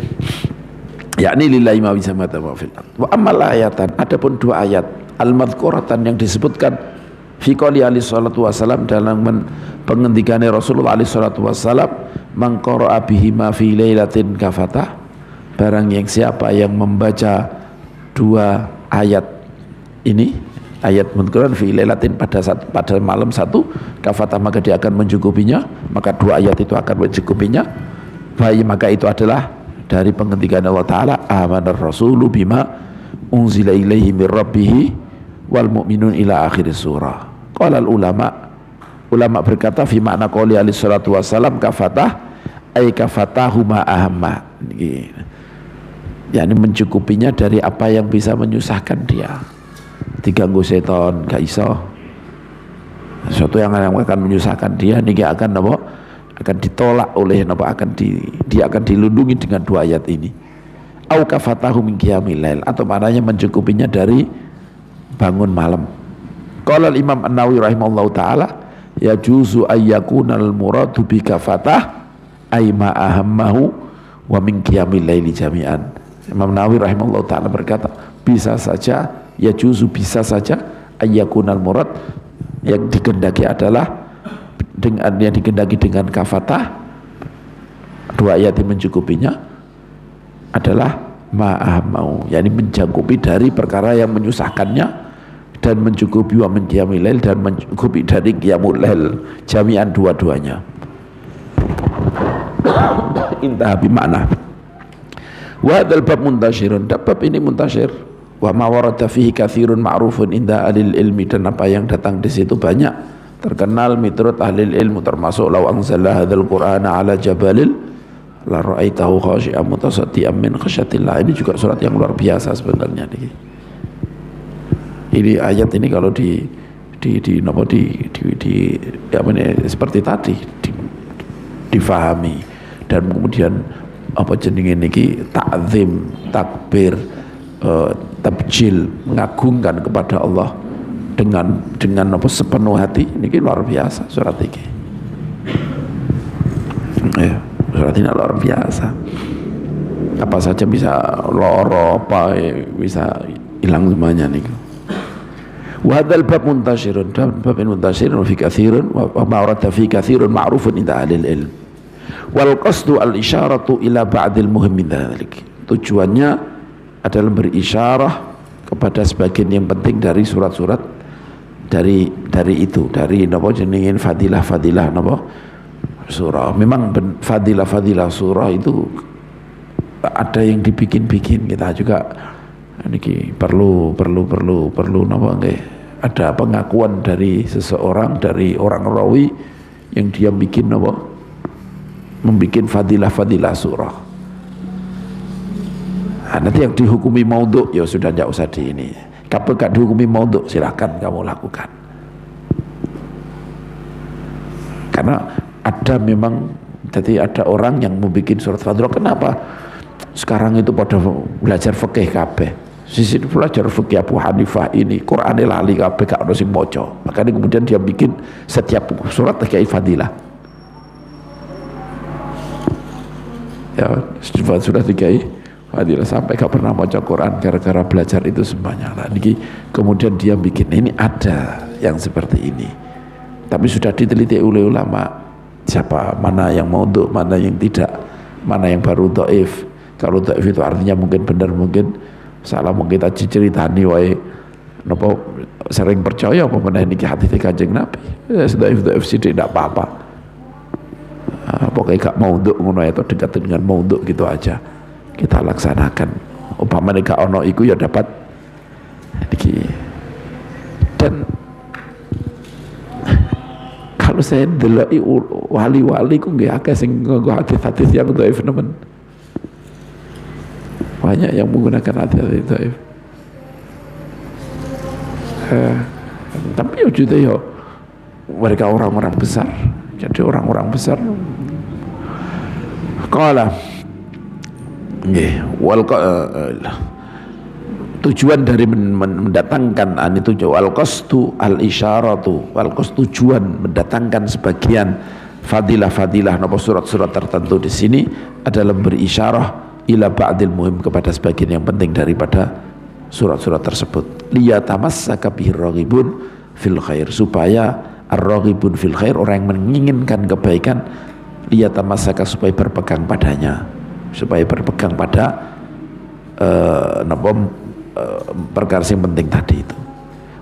Yakni lillahi ma fis samawati wa fil ard. Wa ammal ayatan, adapun 2 ayat al-madhkuratan yang disebutkan fi qouli alaihi salatu wasalam dalam pengendikane Rasulullah alaihi salatu wasalam man qara'a bihi ma fi lailatin kafatah, barang yang siapa yang membaca 2 ayat ini, ayat madhkuran fi lailatin pada malam 1 kafatah, maka dia akan mencukupinya, maka 2 ayat itu akan mencukupinya. Baik, maka itu adalah dari penghentikan Allah Ta'ala amanar rasulu bima unzila ilaihi mir rabbih wal mu'minun ila akhir surah. Qala ulama berkata fi makna qouli alaihi salatu wassalam kafatah ay kafatahu ma ahamma, yakni mencukupinya dari apa yang bisa menyusahkan dia, diganggu setan gak iso, sesuatu yang akan menyusahkan dia niki akan ditolak oleh dia akan dilindungi dengan 2 ayat ini. Au kafatahu min qiyamil lail, atau maknanya mencukupinya dari bangun malam. Qala Imam An-Nawawi rahimahullahu taala yajuzu ayyakunal muradu bi kafatah ay ma ahammahu wa min qiyamil laili jami'an. Imam Nawawi rahimahullah ta'ala berkata bisa saja bisa saja ayyakunal murad yang dikehendaki adalah dengan kafatah 2 ayat yang mencukupinya adalah ma'ahmau, yakni mencakupi dari perkara yang menyusahkannya dan mencukupi wa min qiyamil lail dan mencukupi dari qiyamul lail jami'an dua-duanya. Intah bimakna wa hadzal bab muntashirun, bab ini muntashir, wa ma warada fihi katsirun ma'rufun inda alil ilmi, dan apa yang datang di situ banyak terkenal miturut ahli ilmu, termasuk law anzala hadzal qur'ana ala jabalil la ra'aitahu khashi'an mutasaddian min khasyatillah. Ini juga surat yang luar biasa sebenarnya. Ini ayat ini kalau seperti tadi difahami dan kemudian jenenge niki ta'zim, takbir, tabjil, mengagungkan kepada Allah dengan sepenuh hati, niki luar biasa surat ini. Ya, surat ini luar biasa. Apa saja bisa loro, bisa hilang semuanya nih. Wa hadzal bab muntashirun, bab muntashirun fi katsirun wa ma'rada fi katsirun ma'rufun inda ahlil ilm. Wal qasdu al isyaratu ila ba'dil muhim min dzalik. Tujuannya adalah berisyarah kepada sebagian yang penting dari surat-surat dari itu, dari napa jenenge fadilah-fadilah napa surah. Memang fadilah-fadilah surah itu ada yang dibikin-bikin, kita juga niki perlu napa nggih, ada pengakuan dari seseorang, dari orang rawi yang dia bikin napa, membikin fadilah-fadilah surah. Nah, nanti yang dihukumi maudhu ya sudah tidak usah di ini. Kalau gak dihukumi maudhu silakan kamu lakukan. Karena ada memang, jadi ada orang yang membuat surat fadilah. Kenapa? Sekarang itu pada belajar fikih kabeh. Sisi belajar fikih Abu Hanifah ini Qur'ane lali kabeh gak ono sing maca. Makanya kemudian dia bikin setiap surat kayak fadilah. Ya, sudah dikai fadilah sampai gak pernah maca Quran gara-gara belajar itu semuanya. Nah, niki kemudian dia bikin ini ada yang seperti ini. Tapi sudah diteliti oleh ulama siapa mana yang maudhu, mana yang tidak, mana yang baru dhaif. Kalau dhaif itu artinya mungkin benar, mungkin salah, mungkin kita ceritani wae napa sering percaya apa meneh niki hadis Kanjeng Nabi. Ya dhaif sithik tidak apa-apa. Pokoknya gak maudhu ngono itu dekat dengan maudhu gitu aja kita laksanakan. Umpamane gak ono iku ya dapat niki. Dan kalau saya ndelok wali-wali ku nggih akeh sing nganggo hadis-hadis yang dhaif nemen. Banyak yang menggunakan hadis-hadis dhaif. Tapi ya juga ya mereka orang-orang besar. Jadi orang-orang besar qala nggih tujuan dari mendatangkan itu wal qasdu al isyaratu wal qasdu tujuan mendatangkan sebagian fadilah-fadilah napa surat-surat tertentu di sini adalah beri isyarah ila ba'dil muhim kepada sebagian yang penting daripada surat-surat tersebut liyatamassaka bihir raghibun fil khair supaya ar-raghibun fil khair orang yang menginginkan kebaikan liyatamassaka supaya berpegang padanya, supaya berpegang pada perkara yang penting tadi itu.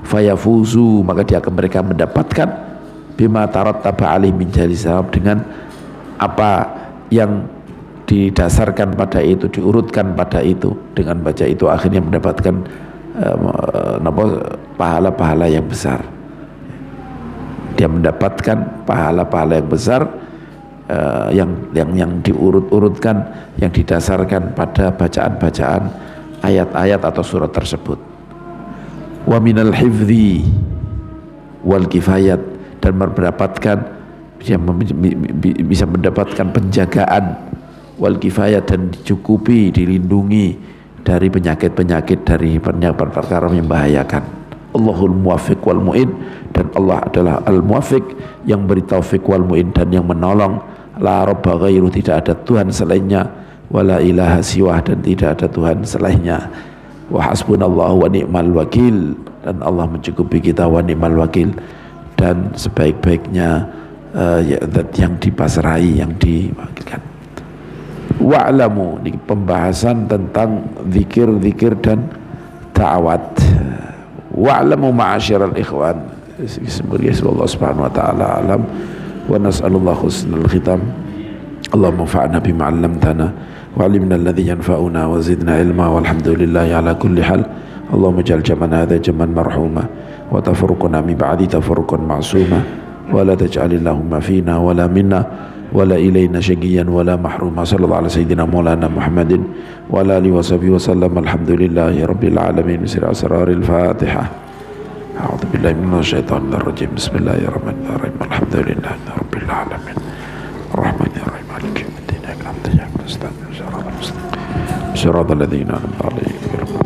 Fayafuzu maka mereka mendapatkan bima tarattaba alaihi min jalisab dengan apa yang didasarkan pada itu, diurutkan pada itu, dengan baca itu akhirnya mendapatkan pahala-pahala yang besar. Dia mendapatkan pahala-pahala yang besar yang diurut-urutkan, yang didasarkan pada bacaan-bacaan ayat-ayat atau surat tersebut. Wa minal hifdzi wal kifayat, dan mendapatkan bisa mendapatkan penjagaan wal kifayat, dan dicukupi, dilindungi dari penyakit-penyakit, dari perkara yang membahayakan. Allahul muwaffiq wal mu'in, dan Allah adalah al-muwaffiq yang beri taufik wal mu'in, dan yang menolong. La rabba ghairu, tidak ada Tuhan selainnya, wala ilaha siwah, dan tidak ada Tuhan selainnya. Wa hasbunallahu wa ni'mal wakil, dan Allah mencukupi kita, wa ni'mal wakil, dan sebaik-baiknya zat yang dipasrahi, yang diwakilkan. Wa'lamu, ini pembahasan tentang zikir-zikir dan ta'awad. Wa'lamu ma'asyiral ikhwan, semoga Allah subhanahu wa ta'ala alam. Wa nas'alullah husnal khitam. Allahumma fa'na bima 'allamtana wa 'allimna alladhi yanfa'una wa zidna ilma, walhamdulillahi ala kulli hal. Allahumma ij'al jam'ana hadha jam'an marhuma wa tafarruqana min ba'di tafarruqan ma'suma, wa la taj'alillahumma fina wa la minna wa la ilayna syaqiyan wa la mahruma. Sallallahu ala sayyidina maulana Muhammadin wa ala alihi wa sahbihi wa sallam. Alhamdulillahi rabbil alamin. Sirah asraril Fatihah. A'udzu billahi minasyaitonir rajim. Bismillahirrahmanirrahim. Alhamdulillahi rabbil alamin. Arrahmanir rahim. Maliki yaumiddin. Iyyaka na'budu wa iyyaka nasta'in. Shiratal ladzina an'amta 'alaihim